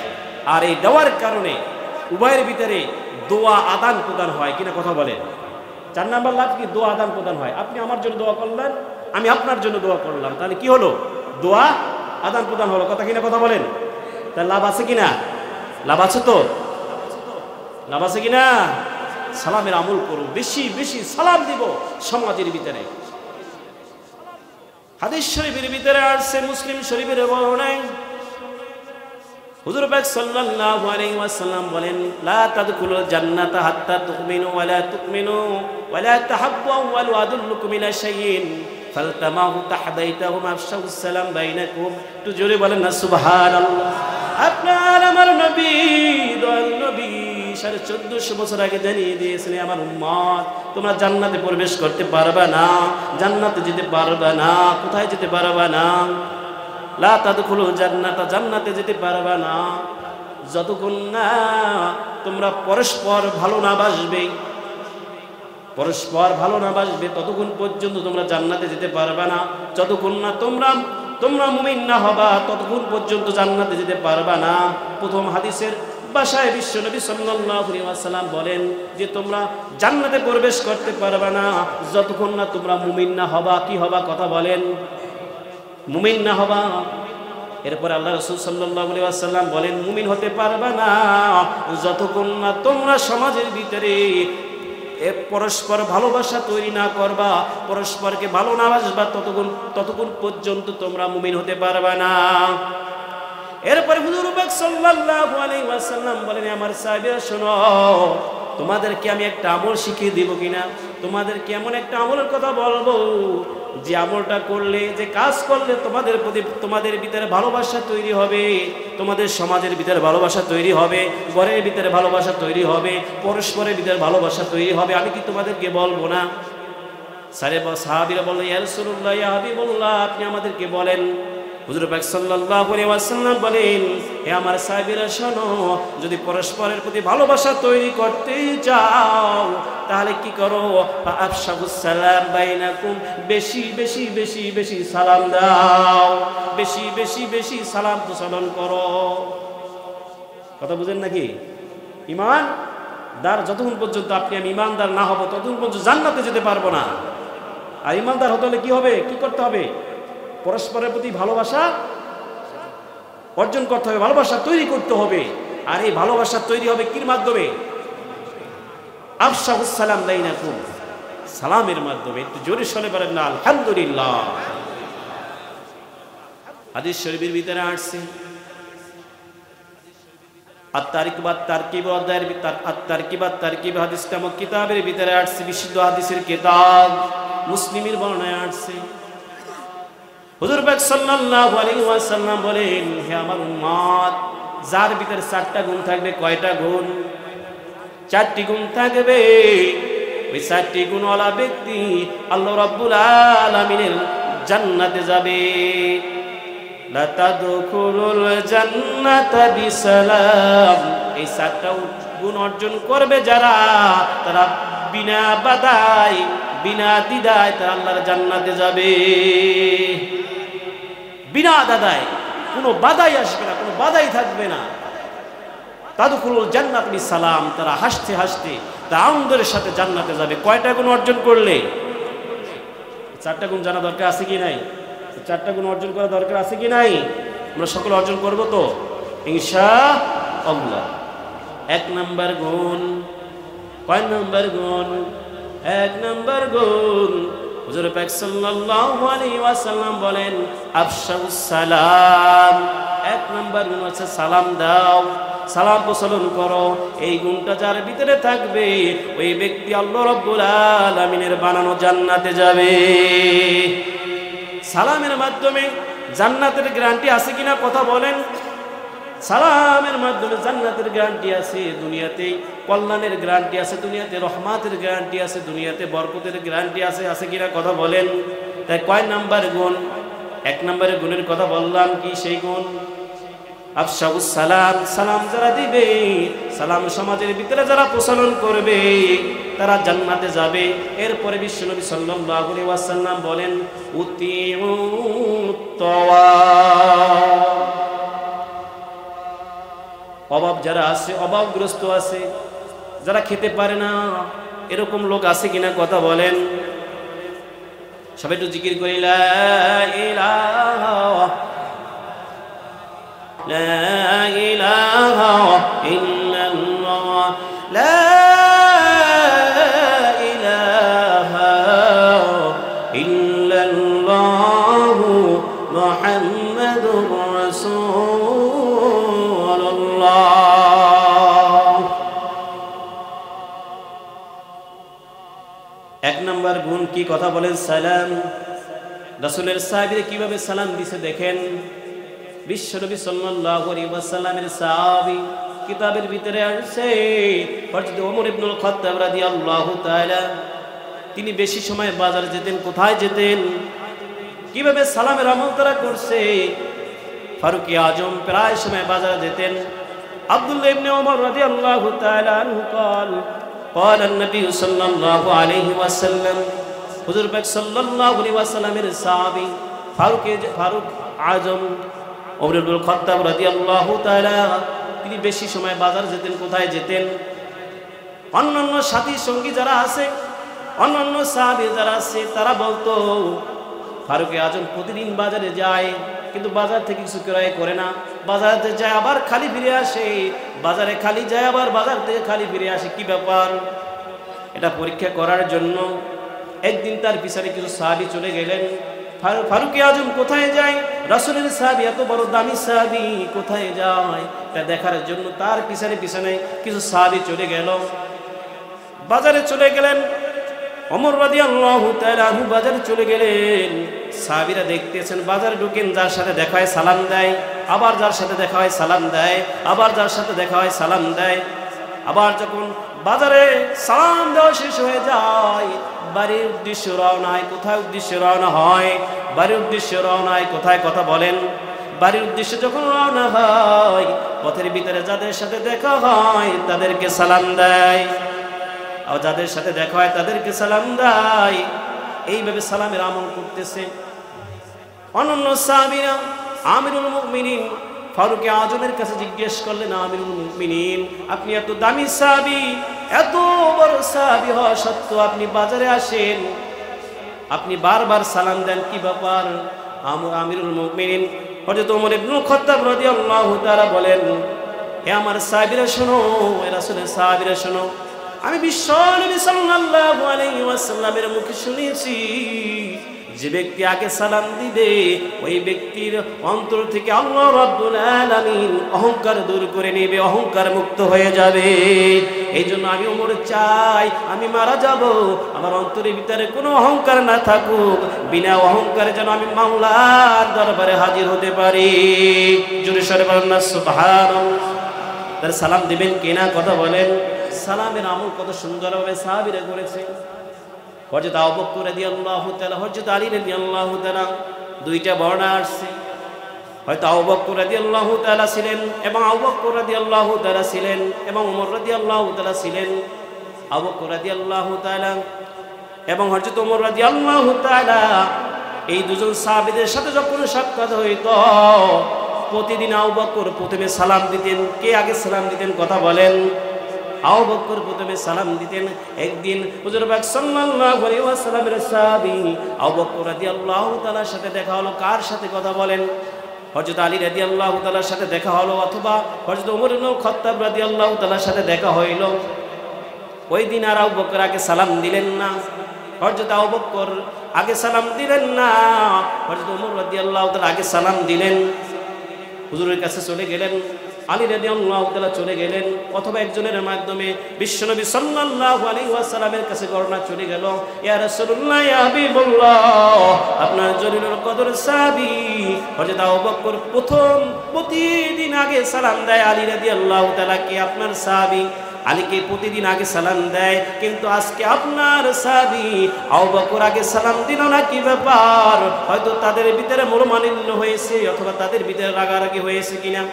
আর এই দেওয়ার কারণে উভয়ের ভিতরে দোয়া আদান প্রদান হয় কিনা কথা বলেন। চার নাম্বার লাভ কি? দোয়া আদান প্রদান হয়। আপনি আমার জন্য দোয়া করলেন, আমি আপনার জন্য দোয়া করলাম, তাহলে কি হলো? দোয়া আদান প্রদান হলো। কথা কিনা কথা বলেন? তার লাভ আছে কিনা? লাভ আছে তো? লাভ আছে কিনা? সালামের আমল করব, বেশি বেশি সালাম দিব সমাজের ভিতরে। হাদিস শরীফের ভিতরে আসছে, মুসলিম শরীফের বর্ণনায় হুজুর পাক সাল্লাল্লাহু আলাইহি ওয়াসাল্লাম বলেন, লা তাদখুলুল জান্নাতা হাত্তা তুমিনু ওয়া লা তুমিনু ওয়া লা তাহাব্বু ওয়া আদুল্লুকুম ইলা শাইইন ফালতামাহু তাহদাইতাহুম আফশাউস সালাম বাইনাকুম। একটু জোরে বলেন না সুবহানাল্লাহ। আপনার আমার নবী, দয়াল নবী 1450 বছর আগে জানিয়ে দিয়েছেন, আমার উম্মত তোমরা জান্নাতে প্রবেশ করতে পারবে না, জান্নাতে যেতে পারবে না। কোথায় যেতে পারবে না? লা তাদখুলুল জান্নাতা, জান্নাতে যেতে পারবে না যতক্ষণ না তোমরা পরস্পর ভালো না বাসবে, পরস্পর ভালো না বাসবে ততক্ষণ পর্যন্ত তোমরা জান্নাতে যেতে পারবে না। যতক্ষণ না তোমরা মুমিন না হবা ততক্ষণ পর্যন্ত জান্নাতে যেতে পারবে না। প্রথম হাদিসের ভাষায় বিশ্বনবী সাল্লাল্লাহু আলাইহি ওয়াসাল্লাম বলেন যে তোমরা জান্নাতে প্রবেশ করতে পারবে না যতক্ষণ না তোমরা মুমিন না হবা। কি হবা? কথা বলেন, মুমিন না হবা। এরপর আল্লাহ রাসূল সাল্লাল্লাহু আলাইহি ওয়াসাল্লাম বলেন মুমিন হতে পারবে না যতক্ষণ না তোমরা সমাজের ভিতরে পরস্পর ভালোবাসা তৈরি না করবা, পরস্পরকে ভালো না বাসবা, ততক্ষণ পর্যন্ত তোমরা মুমিন হতে পারবে না। এরপরে হুজুর পাক সাল্লাল্লাহু আলাইহি ওয়াসাল্লাম বলেন, আমার সাহাবীরা শোনো, তোমাদেরকে আমি একটা আমল শিখিয়ে দিব কিনা, তোমাদেরকে এমন একটা আমলের কথা বলবো যে আমলটা করলে, যে কাজ করলে তোমাদের প্রতি, তোমাদের ভিতরে ভালোবাসা তৈরি হবে, তোমাদের সমাজের ভিতরে ভালোবাসা তৈরি হবে, ঘরের ভিতরে ভালোবাসা তৈরি হবে, পরস্পরের ভিতরে ভালোবাসা তৈরি হবে। আমি কি তোমাদেরকে বলবো না? সাহাবীরা বলল, ইয়া রাসূলুল্লাহ, ইয়া হাবিবাল্লাহ, আপনি আমাদেরকে বলেন। হুজুর পাক সাল্লাল্লাহু আলাইহি ওয়াসাল্লাম বলেন, হে আমার সাহাবীরা শোনো, যদি পরস্পরের প্রতি ভালোবাসা তৈরি করতে চাও তাহলে কি করো? আফশাউস সালাম বাইনাকুম, বেশি বেশি বেশি বেশি সালাম দাও, বেশি বেশি বেশি সালাম প্রচলন করো। কথা বুঝেন নাকি? ইমানদার যতক্ষণ পর্যন্ত আপনি আমি ইমানদার না হব ততক্ষণ পর্যন্ত জান্নাতে যেতে পারবো না। আর ইমানদার হতে হলে কি হবে? কি করতে হবে? পরস্পরের প্রতি ভালোবাসা অর্জন করতে হবে, ভালোবাসা তৈরি করতে হবে। আর এই ভালোবাসা তৈরি হবে কির মাধ্যমে? আফশাউস সালাম বাইনাকুম, সালামের মাধ্যমে। একটু জোরে শুনে পারেন না আলহামদুলিল্লাহ। হাদিস শরীফের ভিতরে আসছে, আত-তারকিব অধ্যায়ের আত-তারকিব হাদিস নামক কিতাবের ভিতরে আসছে, বিশুদ্ধ হাদিসের কিতাব মুসলিমের বর্ণনায় আসছে। হুজুর পাক সাল্লাল্লাহু আলাইহি ওয়াসাল্লাম বলেন, হে আমার উম্মত, যার ভিতরে 4টা গুণ থাকবে। কয়টা গুণ? 4টি গুণ থাকবে। ওই 4টি গুণওয়ালা ব্যক্তি আল্লাহ রাব্বুল আলামিনের জান্নাতে যাবে। লা তাদখুলুল জান্নাতা বিসালাম, এই 4টা গুণ অর্জন করবে যারা, তারা বিনা বাধায় বিনা দ্বিধায় তারা আল্লাহর জান্নাতে যাবে। বিনা দাদায়, কোনো বাধাই আসবে না, কোনো বাধাই থাকবে না। তাদখুলুল জান্নাত বিসালাম, তারা হাসতে হাসতে তারা আনন্দের সাথে জান্নাতে যাবে। কয়টা গুণ অর্জন করলে? 4টা গুণ জানা দরকার আছে কি নাই? 4টা গুণ অর্জন করা দরকার আছে কি নাই? আমরা সকলে অর্জন করব তো ইনশাআল্লাহ। 1 নাম্বার গুণ। কয় নাম্বার গুণ? 1 নাম্বার গুণ, হুজুর পাক সাল্লাল্লাহু আলাইহি ওয়াসাল্লাম বলেন, আফশাউস সালাম। 1 নাম্বার গুণ হচ্ছে সালাম দাও, সালাম প্রচলন করো। এই গুণটা যার ভিতরে থাকবে ওই ব্যক্তি আল্লাহ রাব্বুল আলামিনের বানানো জান্নাতে যাবে। সালামের মাধ্যমে জান্নাতের গ্যারান্টি আছে কিনা কথা বলেন? সালামের মাধ্যমে জান্নাতের গ্যারান্টি আছে, দুনিয়াতে কল্যাণের গ্যারান্টি আছে, দুনিয়াতে রহমাতের গ্যারান্টি আছে, দুনিয়াতে বরকতের গ্যারান্টি আছে, আছে কিনা কথা বলেন? তাই কয় নাম্বার গুণ? 1 নম্বরের গুণের কথা বললাম, কি সেই গুণ? আফশাউস সালাম, সালাম যারা দিবে, সালাম সমাজের ভিতরে যারা প্রচলন করবে তারা জান্নাতে যাবে। এরপরে বিশ্বনবী সাল্লাল্লাহু আলাইহি ওয়াসাল্লাম বলেন, উতিউত তাওয়া, অভাব যারা আছে, অভাবগ্রস্ত আছে, যারা খেতে পারে না, এরকম লোক আছে কিনা কথা বলেন? সবাই একটু জিকির করি, লা ইলাহা লা ইলাহা ইল্লাল্লাহ, লা কোন কি কথা বলেন, সালাম। রাসূলের সাহাবীরা কিভাবে সালাম দিছে দেখেন। বিশ্বনবী সাল্লাল্লাহু আলাইহি ওয়াসাল্লামের সাহাবী, কিতাবের ভিতরে আছে হযরত ওমর ইবনুল খাত্তাব রাদিয়াল্লাহু তাআলা, তিনি বেশি সময় বাজার যেতেন। কোথায় যেতেন, কিভাবে সালামের আমল তারা করছে। ফারুক আজম প্রায় সময় বাজার যেতেন। আব্দুল্লাহ ইবনে ওমর রাদিয়াল্লাহু তাআলা আনহু قال قال النبي صلى الله عليه وسلم, হুজুর পাক সাল্লাল্লাহু আলাইহি ওয়াসাল্লামের সাহাবী ফারুক আজম ওমর ইবনুল খাত্তাব রাদিয়াল্লাহু তাআলা, তিনি বেশি সময় বাজার যেতেন। কোথায় যেতেন, অন্যান্য সাথী সঙ্গী যারা আছে, অন্যান্য সাহাবী যারা আছে, তারা বলতো ফারুক আজম প্রতিদিন বাজারে যায়, কিন্তু বাজার থেকে কিছু ক্রয় করে না। বাজারে যায় আবার খালি ফিরে আসে, বাজারে খালি যায় আবার বাজার থেকে খালি ফিরে আসে। কি ব্যাপার, এটা পরীক্ষা করার জন্য একদিন তার পিছনে কিছু সাহাবী চলে গেলেন। ফারুক আজম কোথায় যায়, রাসূলের সাহাবী, এত বড় দামি সাহাবী কোথায় যায়, তা দেখার জন্য তার পিছনে পিছনে কিছু সাহাবী চলে গেল। বাজারে চলে গেলেন। ওমর রাদিয়াল্লাহু তাআলা আনহু বাজারে চলে গেলেন। সাহাবীরা দেখতেছেন, বাজারে ঢুকেন, যার সাথে দেখা হয় সালাম দেয়, আবার যার সাথে দেখা হয় সালাম দেয়, আবার যার সাথে দেখা হয় সালাম দেয়। আবার যখন বাজারে সালাম দেওয়া শেষ হয়ে যায়, বাড়ির উদ্দেশ্যে রওনা হয়। কোথায় উদ্দেশ্যে রওনা হয়, বাড়ির উদ্দেশ্যে রওনা হয়। কোথায় কথা বলেন, বাড়ির উদ্দেশ্যে যখন রওনা হয়, পথের ভিতরে যাদের সাথে দেখা হয় তাদেরকে সালাম দেয়, আর যাদের সাথে দেখা হয় তাদেরকে সালাম দেয়। এইভাবে সালামের আমল করতেছে। অনন্য সাহাবীরা আমিরুল মুমিনিন ফারুক আজমের কাছে জিজ্ঞেস করলেন, আমিরুল মুমিনিন, আপনি এত দামি সাহাবী, এত বড় সাহাবী হওয়া সত্ত্বেও আপনি বাজারে আসেন, আপনি বারবার সালাম দেন, কি ব্যাপার? আমিরুল মুমিনিন হযরত ওমর ইবনুল খাত্তাব রাদিয়াল্লাহু তাআলা বলেন, হে আমার সাহাবীরা শোনো, হে রাসূলের সাহাবীরা শোনো, আমি বিশ্বনবী সাল্লাল্লাহু আলাইহি ওয়াসাল্লামের মুখে শুনেছি, যে ব্যক্তি আগে সালাম দিবে ওই ব্যক্তির অন্তর থেকে আল্লাহ রাব্বুল আলামিন অহংকার দূর করে নেবে, অহংকার মুক্ত হয়ে যাবে। এই জন্য আমি ওমর চাই, আমি মারা যাব, আমার অন্তরের ভিতরে কোনো অহংকার না থাকুক, বিনা অহংকারে যেন আমি মাওলার দরবারে হাজির হতে পারি। জোরে সরে বলেন না সুবহানাল্লাহ। তার সালাম দিবেন কিনা কথা বলেন। সালামের আমল কত সুন্দরভাবে সাহাবীরা করেছে। হযরত আবু বকর রাদিয়াল্লাহু তাআলা, হযরত আলী রাদিয়াল্লাহু তাআলা, দুইটা বর্ণনা আসছে। হয়তো আবু বকর রাদিয়াল্লাহু তাআলা ছিলেন এবং আবু বকর রাদিয়াল্লাহু তাআলা ছিলেন এবং ওমর রাদিয়াল্লাহু তাআলা ছিলেন। আবু বকর রাদিয়াল্লাহু তাআলা এবং হযরত ওমর রাদিয়াল্লাহু তাআলা, এই দুজন সাহাবীদের সাথে যখন সাক্ষাৎ হইত, প্রতিদিন আবু বকর প্রথমে সালাম দিতেন। কে আগে সালাম দিতেন কথা বলেন? আবু বকর প্রথমে সালাম দিতেন। একদিন হুজুর পাক সাল্লাল্লাহু আলাইহি ওয়াসাল্লামের সাহাবী আবু বকর রাদিয়াল্লাহু তাআলার সাথে দেখা হলো। কার সাথে কথা বলেন? হযরত আলী রাদিয়াল্লাহু তাআলার সাথে দেখা হলো, অথবা হযরত ওমর ইবনুল খাত্তাব রাদিয়াল্লাহু তাআলার সাথে দেখা হইল। ওই দিন আর আবু বকর আগে সালাম দিলেন না, হযরত আবু বকর আগে সালাম দিলেন না, হযরত ওমর রাদিয়াল্লাহু তাআলা আগে সালাম দিলেন। হুজুরের কাছে চলে গেলেন, আলী রাদিয়াল্লাহু তাআলা চলে গেলেন, অথবা একজনের মাধ্যমে বিশ্বনবী সাল্লাল্লাহু আলাইহি ওয়াসাল্লামের কাছে বর্ণনা চলে গেল, ইয়া রাসূলুল্লাহ, ইয়া হাবিবাল্লাহ, আপনার জলিলুল কদর সাহাবী হযরত আবু বকর প্রতিদিন আগে সালাম দেয় আলী রাদিয়াল্লাহু তাআলা কে, আপনার সাহাবী আলীকে প্রতিদিন আগে সালাম দেয়, কিন্তু আজকে আপনার সাহাবী আবু বকর আগে সালাম দিল না, কি ব্যাপার? হয়তো তাদের ভিতরে মনোমালিন্য হয়েছে, অথবা তাদের ভিতরে রাগারাগি হয়েছে কিনা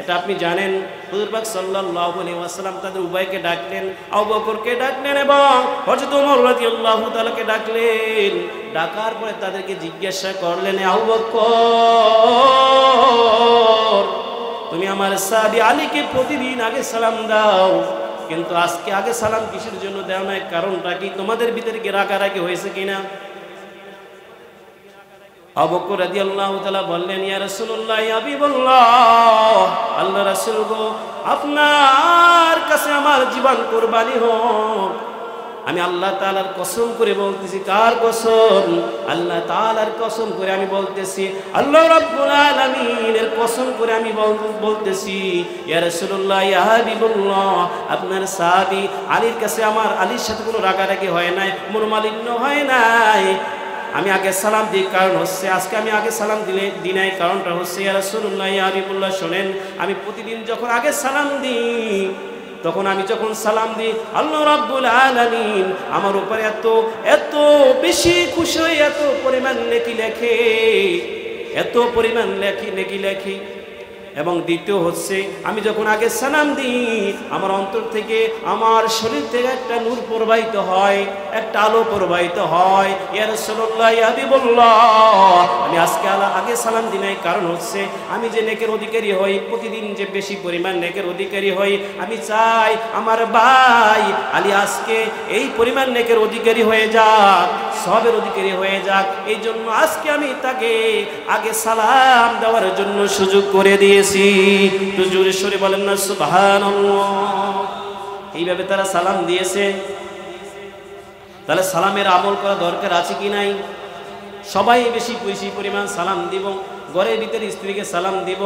এটা আপনি জানেন। হুজুর পাক সাল্লাল্লাহু আলাইহি ওয়াসাল্লাম তাদের উভয়কে ডাকলেন, আবু বকরকে ডাকলেন এবং হযরত ওমর রাদিয়াল্লাহু তাআলাকে ডাকলেন। ডাকার পরে তাদেরকে জিজ্ঞাসা করলেন, আবু বকর, তুমি আমার সাহাবী আলীকে প্রতিদিন আগে সালাম দাও, কিন্তু আজকে আগে সালাম কিসের জন্য দাও না? কারণটা কি? তোমাদের ভিতরে কি রাগারাগি হয়েছে কিনা? আবু বকর রাদিয়াল্লাহু তাআলা বললেন, ইয়া রাসূলুল্লাহ, ইয়া হাবিবাল্লাহ, আল্লাহর রাসূল গো, আপনার কাছে আমার জীবন কুরবানি হোক, আমি আল্লাহ তাআলার কসম করে বলতেছি। কার কসম? আল্লাহ তাআলার কসম করে আমি বলতেছি, আল্লাহ রাব্বুল আলামিনের কসম করে আমি বলতেছি, ইয়া রাসূলুল্লাহ, ইয়া হাবিবুল্লাহ, আপনার সাহাবী আলীর কাছে আমার আলীর সাথে কোনো রাগারাগি হয় নাই, মনোমালিন্য হয় নাই। আমি আগে সালাম দিই, কারণ হচ্ছে আজকে আমি আগে সালাম দিই নাই, কারণটা হচ্ছে ইয়া রাসূলুল্লাহ, ইয়া হাবিবুল্লাহ, শোনেন, আমি প্রতিদিন যখন আগে সালাম দিই, তখন আমি যখন সালাম দিই, আল্লাহ রাব্বুল আলামিন আমার উপরে এত এত বেশি খুশি হয়ে এত পরিমাণ নেকি লেখে, এত পরিমাণ নেকি লেখে। এবং দ্বিতীয় হচ্ছে, আমি যখন আগে সালাম দিই, আমার অন্তর থেকে, আমার শরীর থেকে একটা নূর প্রবাহিত হয়, একটা আলো প্রবাহিত হয়। ইয়া রাসূলুল্লাহ, ইয়া হাবিবুল্লাহ, আমি আজকে আগে সালাম দিই নাই, কারণ হচ্ছে আমি যে নেকের অধিকারী হই, প্রতিদিন যে বেশি পরিমাণ নেকের অধিকারী হই, আমি চাই আমার ভাই আলী আজকে এই পরিমাণ নেকের অধিকারী হয়ে যাক, সবের অধিকারী হয়ে যাক। এই জন্য আজকে আমি তাকে আগে সালাম দেওয়ার জন্য সুযোগ করে দিয়েছি। তো জোরে সরে বলেন না সুবহানাল্লাহ। এইভাবে তারা সালাম দিয়েছে। তাহলে সালামের আমল করা দরকার আছে কি নাই? সবাই বেশি পরিমাণ সালাম দিব, ঘরের ভিতরে স্ত্রীকে সালাম দিব,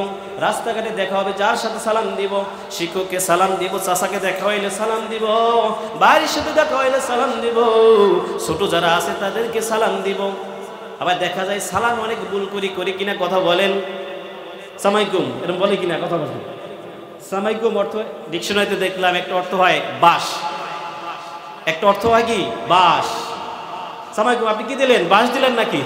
রাস্তাঘাটে দেখা হবে যার সাথে সালাম দিব, শিক্ষককে সালাম দিব, চাচাকে দেখা হইলে সালাম দিব, বাড়ির সাথে দেখা হইলে সালাম দিব, ছোট যারা আছে তাদেরকে সালাম দিব। আবার দেখা যায় সালাম অনেক ভুল করি কিনা, কথা বলেন। সামাইকুম এরকম বলে কিনা, কথা বলেন। সামাইকুম অর্থ ডিকশনারিতে দেখলাম একটা অর্থ হয় বাস, একটা অর্থ হয় কি বাস। সামাইকুম আপনি কি দিলেন? বাস দিলেন নাকি?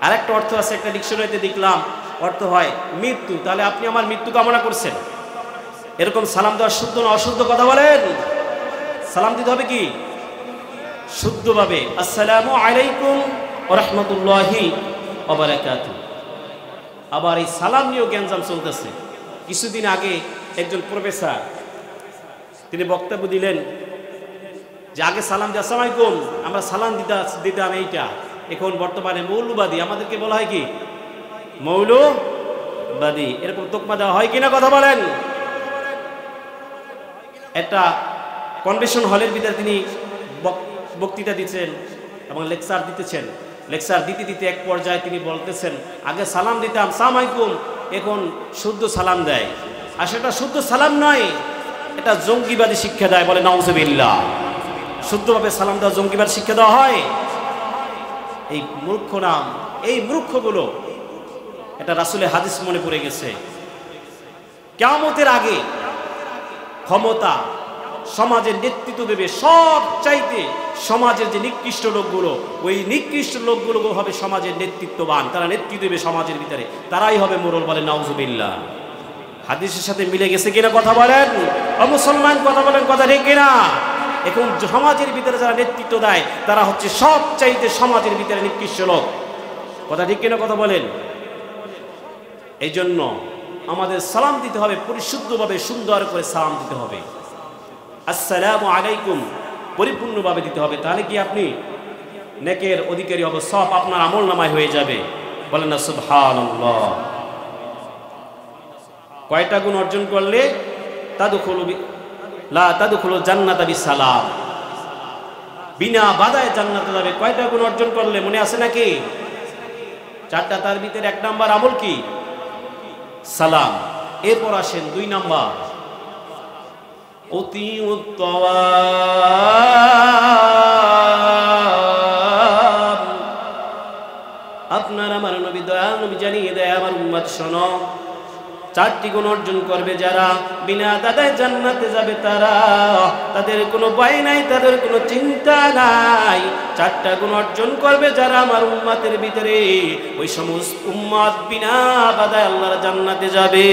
আর একটা অর্থ আছে, একটা ডিকশনারিতে দেখলাম, অর্থ হয় মৃত্যু। তাহলে আপনি আমার মৃত্যু কামনা করছেন। এরকম সালাম দেওয়া শুদ্ধ না অশুদ্ধ, কথা বলেন। সালাম দিতে হবে কি শুদ্ধভাবে, আসসালামু আলাইকুম ওয়া রাহমাতুল্লাহি ওয়া বারাকাতুহু। আবার এই সালাম নিয়েও জ্ঞানজাম চলতেছে। কিছুদিন আগে একজন প্রফেসর তিনি বক্তব্য দিলেন যে আগে সালাম দিয়ে আসসালামু আলাইকুম, আমরা সালাম দিতাম এইটা, এখন বর্তমানে মৌলবাদী, আমাদেরকে বলা হয় কি মৌলবাদী, এরকম তোকমা দেওয়া হয় কিনা, কথা বলেন। একটা কনভেনশন হলের ভিতরে তিনি বক্তৃতা দিচ্ছেন এবং লেকচার দিতেছেন। লেকচার দিতে এক পর্যায়ে তিনি বলতেছেন, আগে সালাম দিতাম আসসালামু আলাইকুম, এখন শুদ্ধ সালাম দেয়। আর সেটা শুদ্ধ সালাম নয়, এটা জঙ্গিবাদী শিক্ষা দেয়, বলে নাউজুবিল্লাহ। শুদ্ধভাবে সালাম দেওয়া জঙ্গিবাদ শিক্ষা দেওয়া হয়। এই মূর্খ নাম, এই মূর্খগুলো, এটা রাসূলের হাদিস মনে পড়ে গেছে। কিয়ামতের আগে ক্ষমতা, সমাজের নেতৃত্ব দেবে সব চাইতে সমাজের যে নিকৃষ্ট লোকগুলো, ওই নিকৃষ্ট লোকগুলো হবে সমাজের নেতৃত্ববান, তারা নেতৃত্ব দেবে সমাজের ভিতরে, তারাই হবে মোরল, বলে নাউজুবিল্লাহ। হাদিসের সাথে মিলে গেছে কিনা, কথা বলেন। মুসলমান কথা বলেন, কথা ঠিক কিনা? এখন সমাজের ভিতরে যারা নেতৃত্ব দেয় তারা হচ্ছে সব চাইতে সমাজের ভিতরে নিকৃষ্ট লোক, কথা ঠিক কিনা, কথা বলেন। এই জন্য আমাদের সালাম দিতে হবে পরিশুদ্ধভাবে, সুন্দর করে সালাম দিতে হবে। আসসালামু আলাইকুম পরিপূর্ণভাবে দিতে হবে, তাহলে কি আপনি নেকের অধিকারী হবে, সব আপনার আমল নামায় হয়ে যাবে, বলেন না সুবহানাল্লাহ। কয়টা গুণ অর্জন করলে তাদখুলুল জান্নাতা বিসালাম, বিনা বাধায় জান্নাতে যাবে। কয়টা গুণ অর্জন করলে মনে আছে নাকি? চারটা। তার ভিতরে এক নাম্বার আমল কি? সালাম। এরপর আসেন 2 নাম্বার, অতি উত্তম। আপনার আমার নবী, দয়াল নবী জানিয়ে দেয়, আমার উম্মত শোনো, 4টি গুণ অর্জন করবে যারা, বিনা দাদায় জান্নাতে যাবে তারা, তাদের কোনো ভয় নাই, তাদের কোনো চিন্তা নাই। 4টা গুণ অর্জন করবে যারা আমার উম্মতের ভিতরে, ওই সমস্ত উম্মত বিনা বাধায় আল্লাহর জান্নাতে যাবে।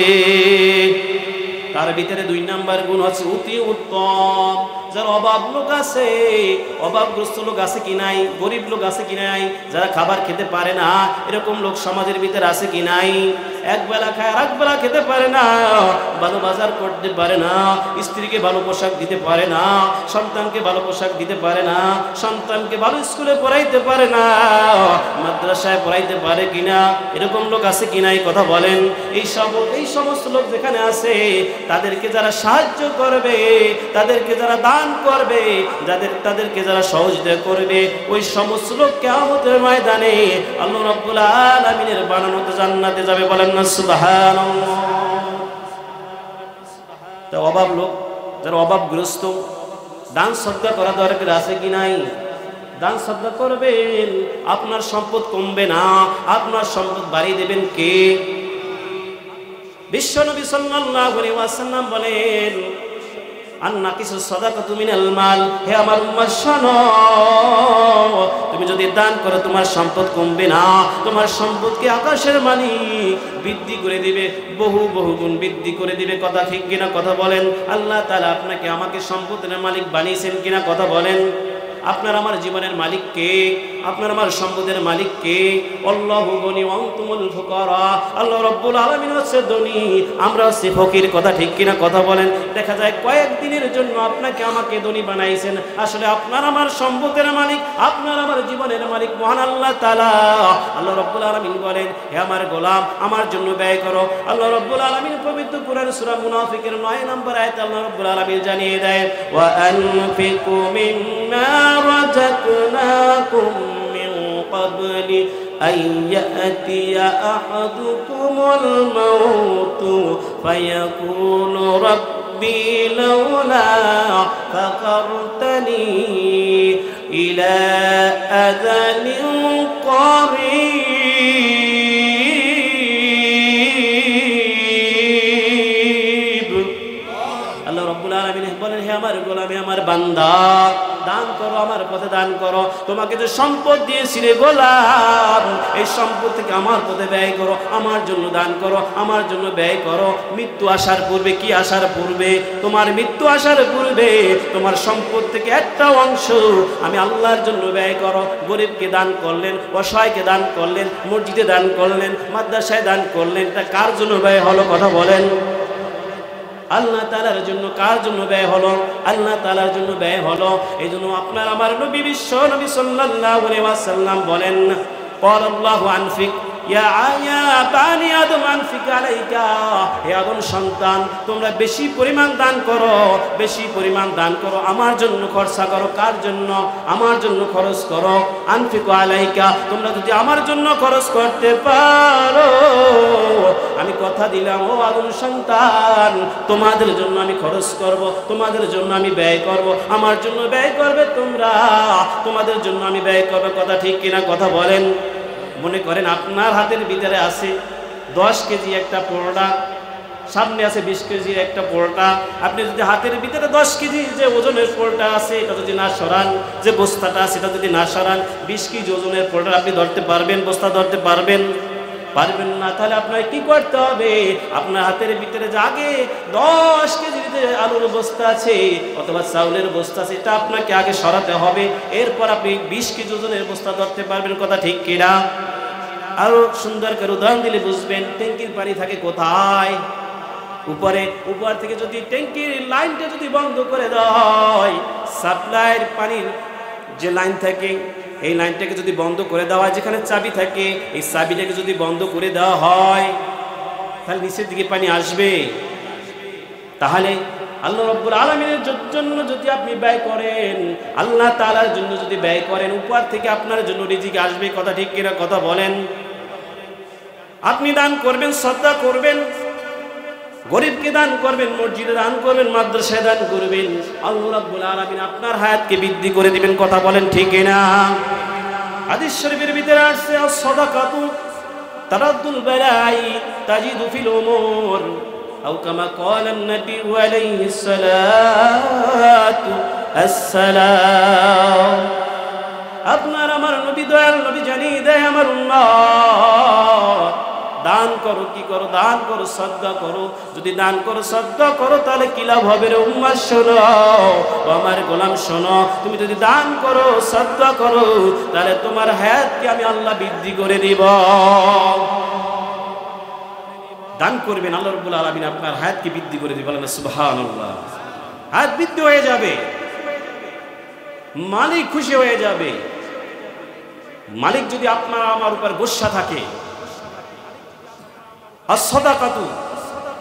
তার ভিতরে 2 নাম্বার গুণ হচ্ছে অতি উত্তম। যারা অভাব লোক আছে, অভাবগ্রস্ত লোক আছে কি নাই, গরিব লোক আছে কি নাই, যারা খাবার খেতে পারে না, এরকম লোক সমাজের ভিতরে আছে কি নাই? একবেলা খায় আর একবেলা খেতে পারে না, ভালো বাজার করতে পারে না, স্ত্রীকে ভালো পোশাক দিতে পারে না, সন্তানকে ভালো পোশাক দিতে পারে না, সন্তানকে ভালো স্কুলে পড়াইতে পারে না, মাদ্রাসায় পড়াইতে পারে কিনা, এরকম লোক আছে কি নাই, কথা বলেন। এই সমস্ত লোক যেখানে আছে, তাদেরকে যারা সাহায্য করবে, তাদেরকে যারা দান দান করবে, তাদেরকে যারা সহযোগিতা করবে, ওই সমস্ত লোক কিয়ামতের ময়দানে আল্লাহ রাব্বুল আলামিনের বানানো জান্নাতে যাবে। বলেন না সুবহানাল্লাহ। তা অভাব লোক, যারা অভাবগ্রস্ত, দান সদকা করা দরকার আছে কি নাই? দান সদকা করবেন, আপনার সম্পদ কমবে না, আপনার সম্পদ বাড়িয়ে দেবেন কে? বিশ্বনবী সাল্লাল্লাহু আলাইহি ওয়াসাল্লাম বলেন, আন্না কিছু সাদাকাতু মিনাল মাল, হে আমার উম্মত শোনো, তুমি যদি দান করো তোমার সম্পদ কমবে না, তোমার সম্পদকে আকাশের মালিক বৃদ্ধি করে দিবে, বহু বহু গুণ বৃদ্ধি করে দিবে। কথা ঠিক কিনা? কথা বলেন। আল্লাহ তাআলা আপনাকে আমাকে সম্পদের মালিক বানিয়েছেন কিনা? কথা বলেন। আপনার আমার জীবনের মালিক কে? আপনার আমার সম্পদের মালিক কে? আল্লাহু গনি ওয়া আনতুমুল ফুকারা। আল্লাহ রাব্বুল আলামিন হচ্ছে ধনী, আমরা হচ্ছে ফকির। কথা ঠিক কিনা? কথা বলেন। দেখা যায় কয়েকদিনের জন্য আপনাকে আমাকে ধনী বানাইছেন, আসলে আপনার আমার সম্পদের মালিক, আপনার আমার জীবনের মালিক মহান আল্লাহ তাআলা। আল্লাহ রাব্বুল আলামিন বলেন, হে আমার গোলাম, আমার জন্য ব্যয় করো। আল্লাহ রাব্বুল আলামিন পবিত্র কোরআন সূরা মুনাফিকের 9 নম্বর আয়াতে আল্লাহ রাব্বুল আলামিন জানিয়ে দেয়, ওয়া আনফিকু মিম্মা রাযাকনাকুম মিন ক্বাবলি আন ইয়াতিয়া আহাদুকুমুল মাউতু ফায়াকুলু রাব্বি লাউলা ফাকারতানি ইলা আযালিন করিব। আল্লাহ রাব্বুল আলামিন বলেন, হে আমার গোলাম, হে আমার বান্দা, দান করো, আমার পথে দান করো। তোমাকে যে সম্পদ দিয়েছি রে গোলাম, এই সম্পদ থেকে আমার পথে ব্যয় করো, আমার জন্য দান করো, আমার জন্য ব্যয় করো। মৃত্যু আসার পূর্বে, কি আসার পূর্বে? তোমার মৃত্যু আসার পূর্বে তোমার সম্পদ থেকে একটা অংশ আমি আল্লাহর জন্য ব্যয় করো। গরিবকে দান করলেন, অসহায়কে দান করলেন, মসজিদে দান করলেন, মাদ্রাসায় দান করলেন, এটা কার জন্য ব্যয় হলো? কথা বলেন। আল্লাহ তাআলার জন্য। কার জন্য ব্যয় হলো? আল্লাহ তাআলার জন্য ব্যয় হলো। এই জন্য আপনার আমার নবী, বিশ্ব নবী সাল্লাল্লাহু আলাইহি ওয়াসাল্লাম বলেন, ক্বাল আল্লাহু আনফিক ইয়া বানি আদম আনফিক আলাইকা। হে আদম সন্তান, তোমরা বেশি পরিমাণ দান করো, বেশি পরিমাণ দান করো, আমার জন্য খরচা করো। কার জন্য? আমার জন্য খরচ করো। আনফিক আলাইকা, তোমরা যদি আমার জন্য খরচ করতে পারো, আমি কথা দিলাম ও আদম সন্তান, তোমাদের জন্য আমি খরচ করব, তোমাদের জন্য আমি ব্যয় করব, আমার জন্য ব্যয় করবে তোমরা, তোমাদের জন্য আমি ব্যয় করব। কথা ঠিক কিনা? কথা বলেন। মনে করেন আপনার হাতের ভিতরে আছে 10 কেজি একটা পরোটা, সামনে আছে 20 কেজির একটা পরোটা। আপনি যদি হাতের ভিতরে 10 কেজি যে ওজনের পরোটা আছে এটা যদি না সরান, যে বস্তাটা আছে এটা যদি না সরান, 20 কেজি ওজনের পরোটা আপনি ধরতে পারবেন? বস্তা ধরতে পারবেন? পারবেন না। তাহলে আপনার কি করতে হবে? আপনার হাতের ভিতরে যে আগে 10 কেজির যে আলুর বস্তা আছে অথবা চাউলের বস্তা আছে, এটা আপনাকে আগে সরাতে হবে, এরপর আপনি 20 কেজি ওজনের বস্তা ধরতে পারবেন। কথা ঠিক কিনা? আরো সুন্দর করে উদাহরণ দিলে বুঝবেন। ট্যাঙ্কির পানি থাকে কোথায়? উপরে। উপর থেকে যদি ট্যাঙ্কির লাইনটা যদি বন্ধ করে দেওয়া হয়, সাপ্লাইয়ের পানির যে লাইন থাকে, এই লাইনটাকে যদি বন্ধ করে দেওয়া হয়, যেখানে চাবি থাকে, এই চাবিটাকে যদি বন্ধ করে দেওয়া হয়, তাহলে নিচের দিকে পানি আসবে। তাহলে আল্লাহ রাব্বুল আলামিনের জন্য যদি আপনি ব্যয় করেন, আল্লাহ তাআলার জন্য যদি ব্যয় করেন, উপর থেকে আপনার জন্য রিজিক আসবে। কথা ঠিক কিনা? কথা বলেন। আপনি দান করবেন, সদকা করবেন, গরিবকে দান করবেন, মসজিদে দান করবেন, মাদ্রাসায় দান করবেন, আল্লাহ রাব্বুল আলামিন আপনার হায়াতকে বৃদ্ধি করে দিবেন। কথা বলেন ঠিক কিনা? হাদিস শরীফের ভিতরে আছে, আস-সাদাকাতু তারাদ্দুল বালাই তাজিদু ফিল উমুর, আও কামা ক্বালা an-নবী আলাইহিস সালাতু আসসালাম। আপনার আমার নবী, দয়াল নবী জানিয়ে দেয়, আমার উম্মত, দান করো। কি করো? দান করো, সদকা করো। যদি দান করো, সদকা করো, তাহলে কি লাভ হবে রে উম্মত? শোনো, আমার গোলাম শোনো, তুমি যদি দান করো, সদকা করো, তাহলে তোমার হায়াতকে আমি আল্লাহ বৃদ্ধি করে দিব। দান করবেন, আল্লাহ রাব্বুল আলামিন আপনার হায়াতকে বৃদ্ধি করে দিবেন। বলেন সুবহানাল্লাহ। হায়াত বৃদ্ধি হয়ে যাবে, মালিক খুশি হয়ে যাবে। মালিক যদি আপনার আমার উপর গোসা থাকে, as-sadaqatu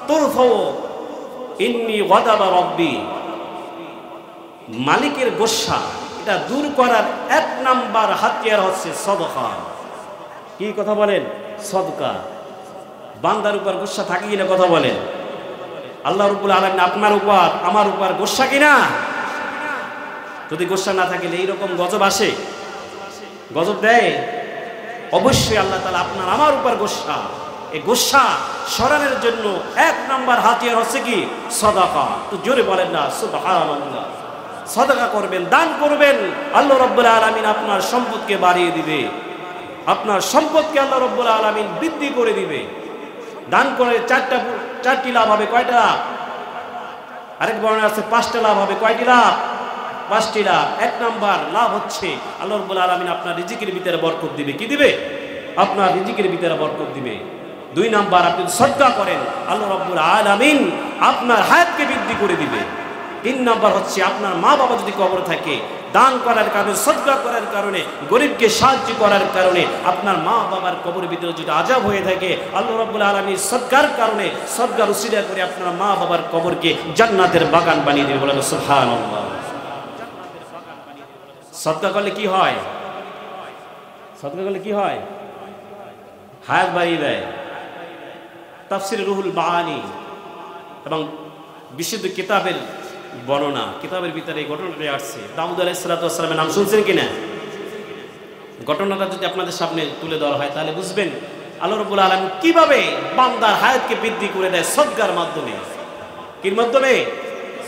turfa'u inni ghadaba rabbi, মালিকের গোস্বা এটা দূর করার 1 নাম্বার হাতিয়ার হচ্ছে সদকা। কি কথা বলেন? সদকা। বান্দার উপর গোস্বা থাকে কিনা কথা বলেন? আল্লাহ রাব্বুল আলামিন আপনার উপর আমার উপর গোস্বা কিনা? যদি গোস্বা না থাকে এইরকম গজব আসে, গজব দেয়, অবশ্যই আল্লাহ তাআলা আপনার আমার উপর গোস্বা। এই গোস্বা সরানোর জন্য 1 নাম্বার হাতিয়ার হচ্ছে কি? সদকা। তো জোরে বলেন না সুবহানাল্লাহ। সদকা করবেন, দান করবেন, আল্লাহ রাব্বুল আলামিন আপনার সম্পদকে বাড়িয়ে দিবে, আপনার সম্পদকে আল্লাহ রাব্বুল আলামিন বৃদ্ধি করে দিবে। দান করে 4টি লাভ হবে। কয়টা লাভ? আরেক বর্ণনা আছে 5টা লাভ হবে। কয়টি লাভ? 5টি লাভ। 1 নাম্বার লাভ হচ্ছে আল্লাহ রাব্বুল আলামিন আপনার রিজিকের ভিতরে বরকত দিবে। কি দিবে? আপনার রিজিকের ভিতরে বরকত দিবে। 2 নাম্বার, আপনি সদকা করেন, আল্লাহ রাব্বুল আলামিন আপনার হায়াতকে বৃদ্ধি করে দিবে। 3 নাম্বার হচ্ছে আপনার মা বাবা যদি কবরে থাকে, দান করার কারণে, সদকা করার কারণে, গরিবকে সাহায্য করার কারণে আপনার মা বাবার কবরের ভিতরে যদি আযাব হয়ে থাকে, আল্লাহ রাব্বুল আলামিন সদকার কারণে, সদকার উসিলা করে আপনার মা বাবার কবরকে জান্নাতের বাগান বানিয়ে দেবে। বলেন সুবহানাল্লাহ। সদকা করলে কি হয়? সদকা করলে কি হয়? হায়াত বাড়িয়ে দেয়। তাফসীর রুহুল বায়ানী এবং বিশুদ্ধ কিতাবের বর্ণনা, কিতাবের ভিতরে এই ঘটনাটি আসছে। দাউদ আলাইহিস সালাতু ওয়াস সালামের নাম শুনছেন কিনা? ঘটনাটা যদি আপনাদের সামনে তুলে ধরা হয় তাহলে বুঝবেন আল্লাহ রাব্বুল আলামিন কিভাবে বান্দার হায়াতকে বৃদ্ধি করে দেয় সদকার মাধ্যমে। কির মাধ্যমে?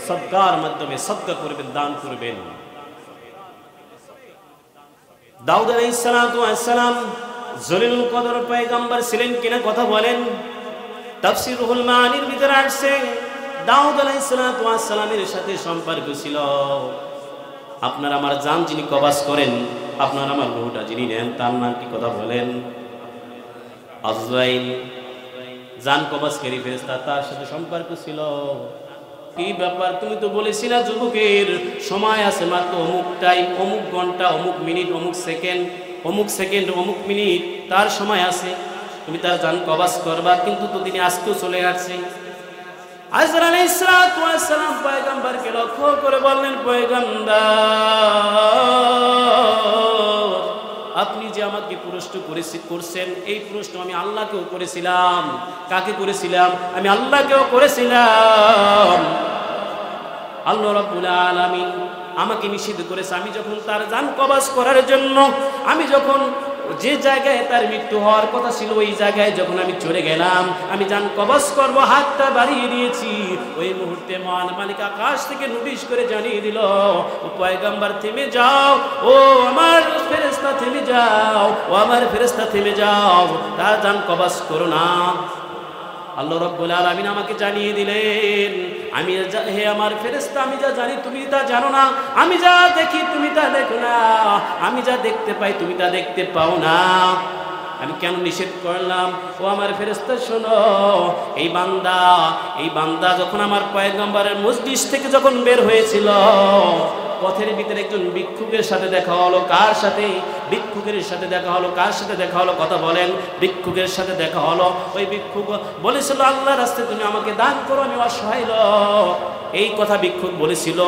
সদকার মাধ্যমে। সদকা করবেন, দান করবেন। দাউদ আলাইহিস সালাতু ওয়াস সালাম জলিলুল কদর পয়গম্বর ছিলেন কিনা কথা বলেন? তাফসীর রুহুল মাআনির ভিতরে আসছে দাউদ আলাইহিস সালাতু ওয়াস সালামের সাথে সম্পর্ক ছিল আপনার আমার জান যিনি কবাজ করেন, আপনার আমার রূহটা যিনি নেন, তার নাম কি কথা বলেন? আজরাইল। জান কবাজকারী ফেরেশতা, তার সাথে সম্পর্ক ছিল। কি ব্যাপার? তুমি তো বলেছিলা যুবকের সময় আছে মাত্র অমুক টাইম, অমুক ঘন্টা, অমুক মিনিট, অমুক সেকেন্ড, অমুক মিনিট তার সময় আছে, তুমি তার জান কবাজ করবা, কিন্তু তো তিনি আজকেও চলে আসছে। আজরাইল আলাইহিস সালাতু ওয়াস সালাম পয়গম্বরকে লক্ষ্য করে বললেন, পয়গম্বর, আপনি যে আমাকে প্রশ্ন করছেন, এই প্রশ্ন আমি আল্লাহকেও করেছিলাম। কাকে করেছিলাম? আমি আল্লাহকেও করেছিলাম। আল্লাহ রাব্বুল আলামিন আমাকে নিষেধ করেছে, আমি যখন তার জান কবাজ করার জন্য, আমি যখন যে জায়গায় তার মৃত্যু হওয়ার কথা ছিল ওই জায়গায় যখন আমি চলে গেলাম, আমি জান কবজ করব, হাতটা বাড়িয়ে দিয়েছি, ওই মুহূর্তে মহান মালিক আকাশ থেকে নোটিশ করে জানিয়ে দিল, ও পয়গম্বর থেমে যাও, ও আমার ফেরেশতা থেমে যাও, ও আমার ফেরেশতা থেমে যাও, তার জান কবজ করো না। আল্লাহ রাব্বুল আলামিন আমাকে জানিয়ে দিলেন, আমি হে আমার ফেরেশতা, আমি যা জানি তুমি তা জানো না, আমি যা দেখি তুমি তা দেখো না, আমি যা দেখতে পাই তুমি তা দেখতে পাও না। আমি কেন নিষেধ করলাম? ও আমার ফেরেশতা শোনো, এই বান্দা যখন আমার পয়গম্বরের মজলিস থেকে যখন বের হয়েছিল, পথের ভিতরে একজন ভিক্ষুকের সাথে দেখা হলো। কার সাথে? ভিক্ষুকের সাথে দেখা হলো। কার সাথে দেখা হলো কথা বলেন? ভিক্ষুকের সাথে দেখা হলো। ওই ভিক্ষুক বলেছিল, আল্লাহর রাস্তায় তুমি আমাকে দান করো, আমি অসহায় লোক। এই কথা ভিক্ষুক বলেছিল।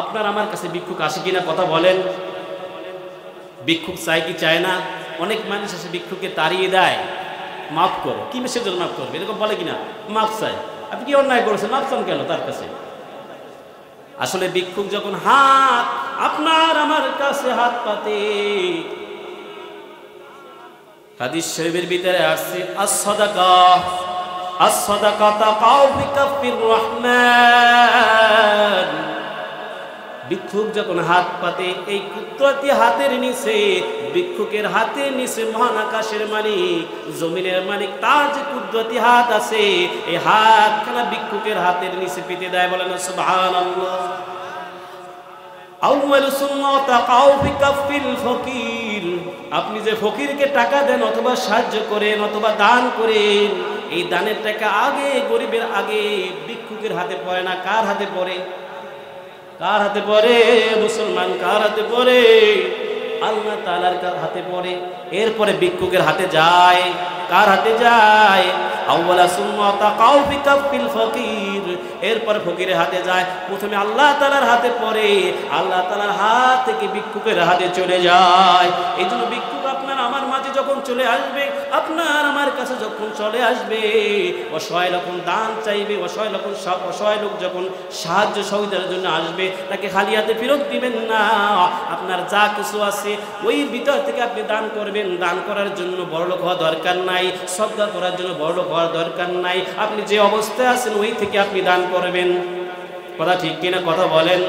আপনার আমার কাছে ভিক্ষুক আসে কিনা কথা বলেন? ভিক্ষুক চায় কি চায় না? অনেক মানুষ এসে ভিক্ষুককে তাড়িয়ে দেয়, মাফ করো। কি মেসেজ মাফ করবে এরকম বলে কিনা? মাফ চায়। আপনি কি অন্যায় করেছেন, মাফ চান কেন তার কাছে? আসলে ভিক্ষুক যখন আপনার আমার কাছে হাত পাতে, হাদিস শরীফের ভিতরে আসছে, as-sadaqa তাকাউ বিকাফির রহমান। ভিক্ষুক যখন হাত পাতে, এই কুদরতি হাতের নিচে, ভিক্ষুকের হাতের নিচে মহান আকাশের মালিক, জমিনের মালিক, তার যে কুদরতি হাত আছে, এই হাতখানা ভিক্ষুকের হাতের নিচে পেতে দেয়। বলেন সুবহানাল্লাহ। আপনি যে ফকিরকে টাকা দেন অথবা সাহায্য করেন অথবা দান করেন, এই দানের টাকা আগে গরিবের আগে ভিক্ষুকের হাতে পড়ে না। কার হাতে পড়ে? কার হাতে পড়ে? মুসলমান কার হাতে পড়ে? আল্লাহ তাআলার হাতে পড়ে, এরপরে ভিক্ষুকের হাতে যায়। কার হাতে যায়? আউয়ালা সুম্মা তাকাউ ফি কাফিল ফকির, এরপরে ফকিরের হাতে যায়। প্রথমে আল্লাহ তাআলার হাতে পড়ে, আল্লাহ তাআলার হাত থেকে ভিক্ষুকের হাতে চলে যায়। এই জন্য ভিক্ষুক আপনার আমার মাঝে যখন চলে আসবে, আপনার আমার কাছে যখন চলে আসবে, অসহায় লোক দান চাইবে, অসহায় লোক যখন সাহায্য সহযোগিতার জন্য আসবে, তাকে খালি হাতে ফেরত দিবেন না। আপনার যা কিছু আছে ওই ভিতর থেকে আপনি দান করবেন। দান করার জন্য বড়লোক হওয়া দরকার নাই, সদকা করার জন্য বড়লোক হওয়ার দরকার নাই। আপনি যে অবস্থায় আছেন ওই থেকে আপনি দান করবেন। কথা ঠিক কিনা? কথা বলেন।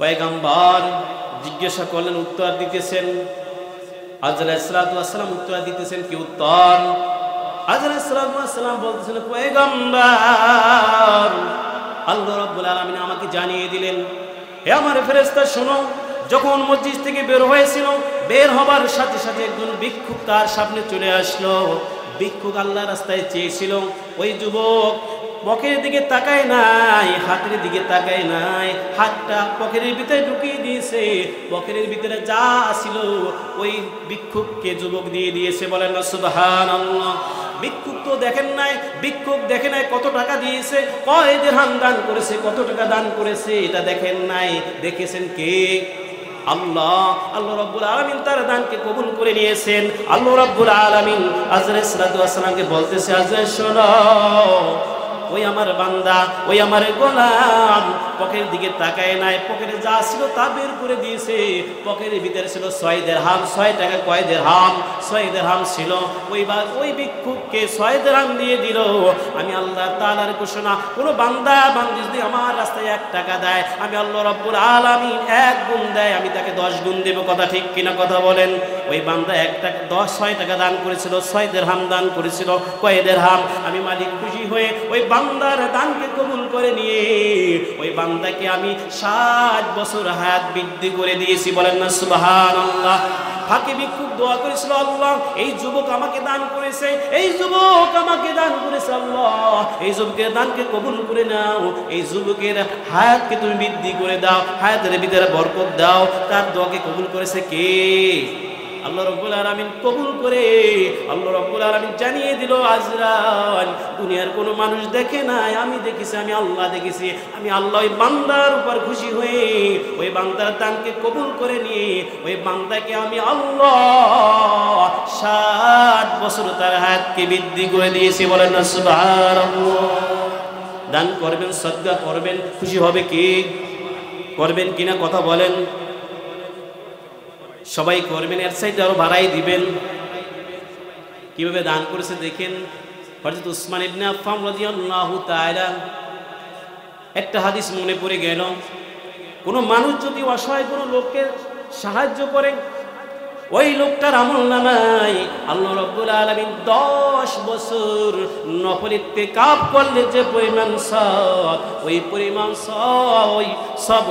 পয়গম্বর জিজ্ঞাসা করলেন, উত্তর দিতেছেন। আজরাইল আলাইহিস সালাম উত্তর দিতেছেন। কি উত্তর? আজরাইল আলাইহিস সালাম বলতেছেন, পয়গম্বর আল্লাহ রাব্বুল আলামিন আমাকে জানিয়ে দিলেন, হে আমার ফেরেশতা শোনো, যখন মসজিদ থেকে বের হয়েছিল, বের হবার সাথে সাথে একজন ভিক্ষুক তার সামনে চলে আসলো। ভিক্ষুক আল্লাহর রাস্তায় চেয়েছিল। ওই যুবক পকেটের দিকে তাকায় নাই, হাতের দিকে তাকায় নাই, হাতটা পকেটের ভিতরে ঢুকিয়ে দিয়েছে। পকেটের ভিতরে যা ছিল ওই ভিক্ষুককে যুবক দিয়ে দিয়েছে। বলেন না সুবহানাল্লাহ। ভিক্ষুক তো দেখেন নাই, ভিক্ষুক দেখে নাই কত টাকা দিয়েছে, কয় দিরহাম দান করেছে, কত টাকা দান করেছে, এটা দেখেন নাই। দেখেছেন কে? আল্লাহ। আল্লাহ রাব্বুল আলামিন তার দানকে কবুল করে নিয়েছেন। আল্লাহ রাব্বুল আলামিন আজরাইল সাল্লাল্লাহু আলাইহি সাল্লামকে বলতেছে, আজরাইল শোনো, ওই আমার বান্দা, ওই আমার গোলাম পকেটের দিকে তাকায় নাই, পকেটে যা ছিল তা বের করে দিয়েছে। পকেটের ভিতরে ছিল 6 দিরহাম। 6 টাকা কয় দিরহাম? 6 দিরহাম ছিল। ওই ভিক্ষুককে 6 দিরহাম দিয়ে দিল। আমি আল্লাহ তাআলার ঘোষণা, কোনো বান্দা বান্দি যদি আমার রাস্তায় 1 টাকা দেয়, আমি আল্লাহ রাব্বুল আলামিন 1 গুণ দেয়, আমি তাকে 10 গুণ দেব। কথা ঠিক কিনা? কথা বলেন। ওই বান্দা 1 টাকা 6 টাকা দান করেছিল, 6 দিরহাম দান করেছিল। কয় দিরহাম? আমি মালিক খুশি হয়ে ওই বান্দার দানকে কবুল করে নিয়ে ওই বান্দাকে আমি 60 বছর হায়াত বৃদ্ধি করে দিয়েছি। বলেন না সুবহানাল্লাহ। ফাঁকে ভিক্ষুক দোয়া করেছিল, আল্লাহ এই যুবক আমাকে দান করেছে, এই যুবক আমাকে দান করেছে, আল্লাহ এই যুবকের দানকে কবুল করে নাও, এই যুবকের হায়াতকে তুমি বৃদ্ধি করে দাও, হায়াতের ভিতরে বরকত দাও। তার দোয়াকে কবুল করেছে কে? আল্লাহ রাব্বুল আলামিন কবুল করে আল্লাহ রাব্বুল আলামিন জানিয়ে দিল, আজরাইল দুনিয়ার কোনো মানুষ দেখে নাই, আমি দেখেছি, আমি আল্লাহ দেখেছি। আমি আল্লাহ ওই বান্দার উপর খুশি হয়ে ওই বান্দার দানকে কবুল করে নিয়ে ওই বান্দাকে আমি আল্লাহ 60 বছর তার হায়াতকে বৃদ্ধি করে দিয়েছি। বলেন না সুবহানাল্লাহ। দান করবেন, সদকা করবেন, খুশি হবে কি? করবেন কিনা? কথা বলেন। সবাই করবেন, এর চাইতে আরো বাড়াই দিবেন। কিভাবে দান করেছে দেখেন। হযরত উসমান ইবনে আফফান রাদিয়াল্লাহু তাআলা, একটা হাদিস মনে পড়ে গেল, কোনো মানুষ যদি অসহায় কোনো লোককে সাহায্য করে, ওই লোকটার আমলনামায় আল্লাহ রাব্বুল আলামিন 10 বছর নফল ইতিকাফ করলে যে পরিমাণ সওয়াব, ওই পরিমাণ সওয়াব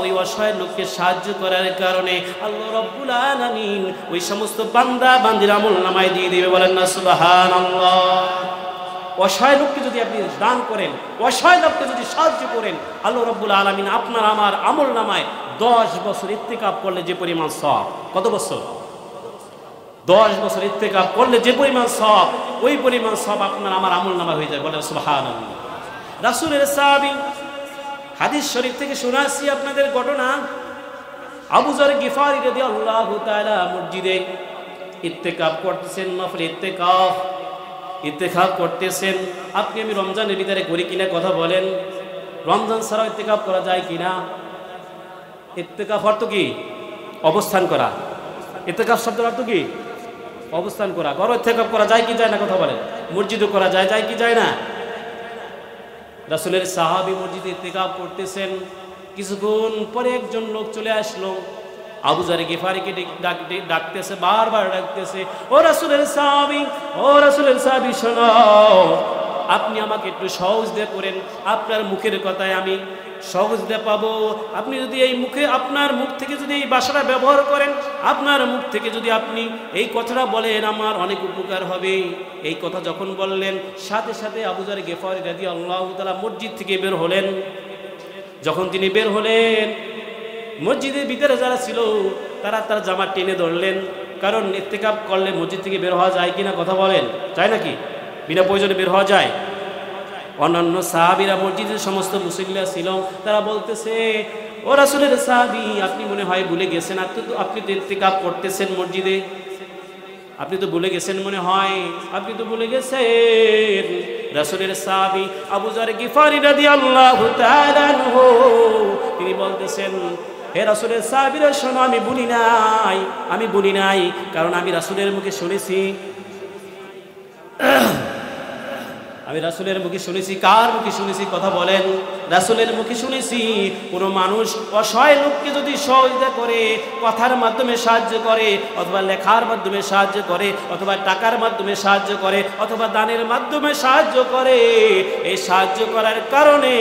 ওই অসহায় লোককে সাহায্য করার কারণে আল্লাহ রাব্বুল আলামিন ওই সমস্ত বান্দা বান্দির আমলনামায় দিয়ে দিবে। বলেন না সুবহানাল্লাহ। অসহায় লোককে যদি আপনি দান করেন, অসহায় লোককে যদি সাহায্য করেন, আল্লাহ রাব্বুল আলামিন আপনার আমার আমলনামায় 10 বছর ইতিকাফ করলে যে পরিমাণ সওয়াব, কত বছর? 10 বছর ইতিকাফ করলে যে পরিমাণ সওয়াব, ওই পরিমাণ সওয়াব আপনার আমার আমলনামা হয়ে যায়। বলেন সুবহানাল্লাহ। রাসূলের সাহাবী, হাদিস শরীফ থেকে শোনাচ্ছি আপনাদের ঘটনা। আবু যর গিফারি রাদিয়াল্লাহু তাআলা মসজিদে ইতিকাফ করতেছেন, নফল ইতিকাফ করতেছেন। আপনি আমি রমজানের ভিতরে করি কিনা? কথা বলেন। রমজান ছাড়া ইতিকাফ করা যায় কিনা? ইতিকাফ অর্থ কি? অবস্থান করা। ইতিকাফ শব্দের অর্থ কি? অবস্থান করা। ঘরে ইতিকাফ করা যায় কি যায় না? কথা বলেন। মসজিদে করা যায়, যায় কি যায় না? রাসূলের সাহাবী মসজিদে ইতিকাফ করতেছেন। কিছুক্ষণ পরে একজন লোক চলে আসলো, আবু যর গিফারিকে ডাকতেছে, বারবার ডাকতেছে, ও রাসূলের সাহাবী শোনো, আপনি আমাকে একটু সহজে করেন, আপনার মুখের কথায় আমি সহজে পাবো। আপনি যদি এই মুখে, আপনার মুখ থেকে যদি এই ভাষাটা ব্যবহার করেন, আপনার মুখ থেকে যদি আপনি এই কথাটা বলেন, আমার অনেক উপকার হবে। এই কথা যখন বললেন, সাথে সাথে আবু যর গিফারি রাদিয়াল্লাহু তাআলা মসজিদ থেকে বের হলেন। যখন তিনি বের হলেন, মসজিদের ভিতরে যারা ছিল তারা তার জামা টেনে ধরলেন, কারণ ইত্তেকাফ করলে মসজিদ থেকে বের হওয়া যায় কিনা কথা বলেন, যায় নাকি? বিনা প্রয়োজনে বের হওয়া যায়? অন্যান্য সাহাবীরা মসজিদের সমস্ত মুসল্লিরা ছিল, তারা বলতেছে ও রাসূলের সাহাবী, আপনি মনে হয় ভুলে গেছেন, আপনি তো ইত্তেকাফ করতেছেন মসজিদে, আপনি তো ভুলে গেছেন মনে হয়, আপনি তো ভুলে গেছেন। রাসূলের সাহাবী আবু যর গিফারী রাদিয়াল্লাহু তাআলা আনহু তিনি বলতেছেন, হে রাসূলের সাহাবীরা শোনো, আমি ভুলি নাই, কারণ আমি রাসূলের মুখে শুনেছি, আমি রাসূলের মুখে শুনেছি। কার মুখে শুনেছি কথা বলেন? রাসূলের মুখে শুনেছি। কোনো মানুষ অসহায় লোককে যদি সহযোগিতা করে, কথার মাধ্যমে সাহায্য করে, অথবা লেখার মাধ্যমে সাহায্য করে, অথবা টাকার মাধ্যমে সাহায্য করে, অথবা দানের মাধ্যমে সাহায্য করে, এই সাহায্য করার কারণে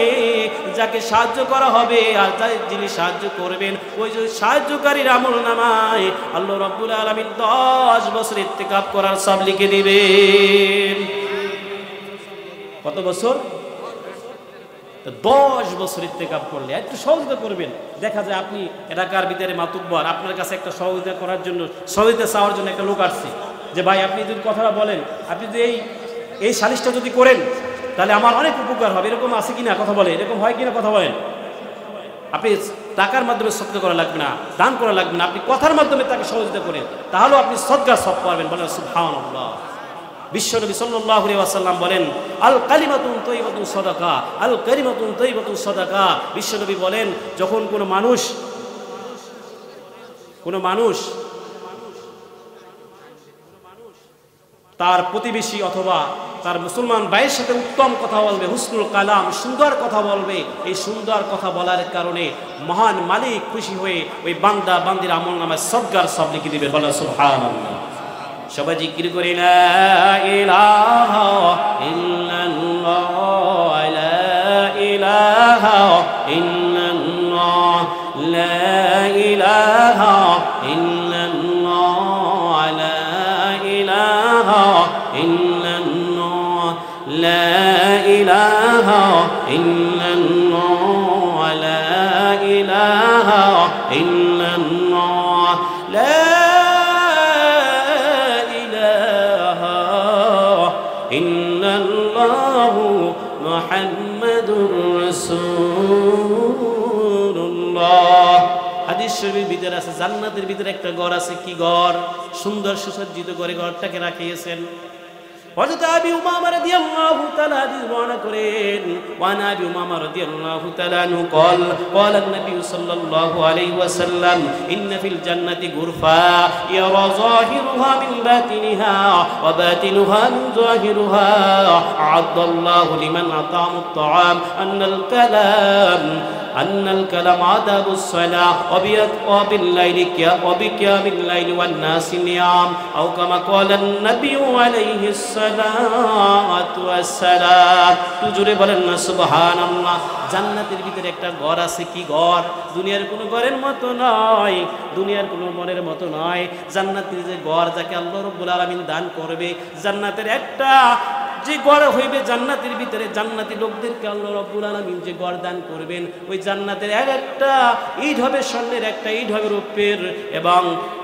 যাকে সাহায্য করা হবে আর যিনি সাহায্য করবেন ওই যে সাহায্যকারীর আমলনামায় আল্লাহ রাব্বুল আলামিন 10 বছর ইত্তেকাফ করার সব লিখে দিবেন। কত বছর? 10 বছর ইত্তেকাফ করলে একটু সহযোগিতা করবেন। দেখা যায় আপনি এলাকার ভিতরে মাতুব্বর, আপনার কাছে একটা সহযোগিতা করার জন্য, সহযোগিতা চাওয়ার জন্য একটা লোক আসছে যে ভাই আপনি যদি কথাটা বলেন, আপনি যদি এই সালিশটা যদি করেন তাহলে আমার অনেক উপকার হবে, এরকম আছে কিনা কথা বলে, এরকম হয় কিনা কথা বলেন? আপনি টাকার মাধ্যমে সদকা করা লাগবে না, দান করা লাগবে না, আপনি কথার মাধ্যমে তাকে সহযোগিতা করেন, তাহলেও আপনি সদকা সব পাবেন। বলেন সুবহানাল্লাহ। বিশ্বনবী সাল্লাল্লাহু আলাইহি ওয়াসাল্লাম বলেন আল কালিমাতুন তাইয়্যিবাতুন সাদাকা, আল কালিমাতুন তাইয়্যিবাতুন সাদাকা। বিশ্বনবী বলেন যখন কোনো মানুষ তার প্রতিবেশী অথবা তার মুসলমান ভাইয়ের সাথে উত্তম কথা বলবে, হুসনুল কালাম, সুন্দর কথা বলবে, এই সুন্দর কথা বলার কারণে মহান মালিক খুশি হয়ে ওই বান্দা বান্দির আমলনামায় সদকার সব লিখে দিবে। বলেন সুবহানাল্লাহ। সবাই জিকির করি লা ইলাহা ইল্লাল্লাহ, লা ইলাহা ইল্লাল্লাহ, লা ইলাহা ইল্লাল্লাহ, লা ইলাহা ইল্লাল্লাহ, লা ইলাহা ইল্লাল্লাহ, লা ইলাহা ইল্লাল্লাহ, লা মুহাম্মাদুর রাসূলুল্লাহ। হাদিস শরীফের ভিতরে আছে জান্নাতের ভিতরে একটা ঘর আছে। কি ঘর? সুন্দর সুসজ্জিত করে ঘরটাকে রাখিয়েছেন। হযরত আবি উমামা রাদিয়াল্লাহু তাআলা হাদিস বর্ণনা করেন, ওয়ান আবি উমামা রাদিয়াল্লাহু তাআলা আনহু قال قال النبي صلى الله عليه وسلم ان في الجنه غرفا يرى ظاهرها من باطنها وباطنها من ظاهرها اعد الله لمن اطعم الطعام ان الكلام آداب الصلاة وبالليل وبقيام الليل والناس نيام أو كما قال النبي عليه الصلاة والسلام। তুজুরে বলেন না সুবহানাল্লাহ। জান্নাতের ভিতরে একটা ঘর আছে। কি ঘর? দুনিয়ার কোনো ঘরের মতো নয়, দুনিয়ার কোনো ঘরের মতো নয়। জান্নাতের যে ঘর, যাকে আল্লাহ রাব্বুল আলামিন দান করবে, জান্নাতের একটা যে ঘর হইবে, জান্নাতের ভিতরে জান্নাতি লোকদেরকে আল্লাহ রাব্বুল আলামিন যে ঘর দান করবেন, ওই জান্নাতের একটা ইট হবে স্বর্ণের, একটা ইট হবে রূপের, এবং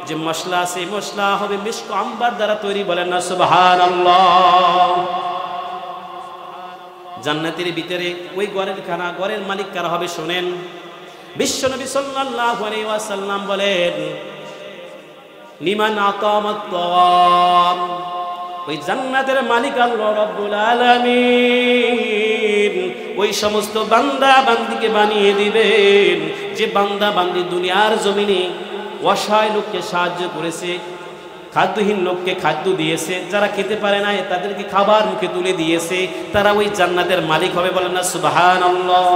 যে মশলা আছে মশলা হবে মিশক আম্বার দ্বারা তৈরি। বলেন না সুবহানাল্লাহ। জান্নাতের ভিতরে ওই ঘরের মালিক কারা হবে শোনেন। বিশ্বনবী সাল্লাল্লাহু আলাইহি ওয়াসাল্লাম বলেন লিমান আতামাত তাওয়াম, ওই জান্নাতের মালিক আল্লাহ রাব্বুল আলামিন ওই সমস্ত বান্দা বান্দিকে বানিয়ে দিবেন যে বান্দা বান্দি দুনিয়ার জমিনে অসহায় লোককে সাহায্য করেছে, খাদ্যহীন লোককে খাদ্য দিয়েছে, যারা খেতে পারে না তাদেরকে খাবার মুখে তুলে দিয়েছে, তারা ওই জান্নাতের মালিক হবে। বলেন না সুবহানাল্লাহ।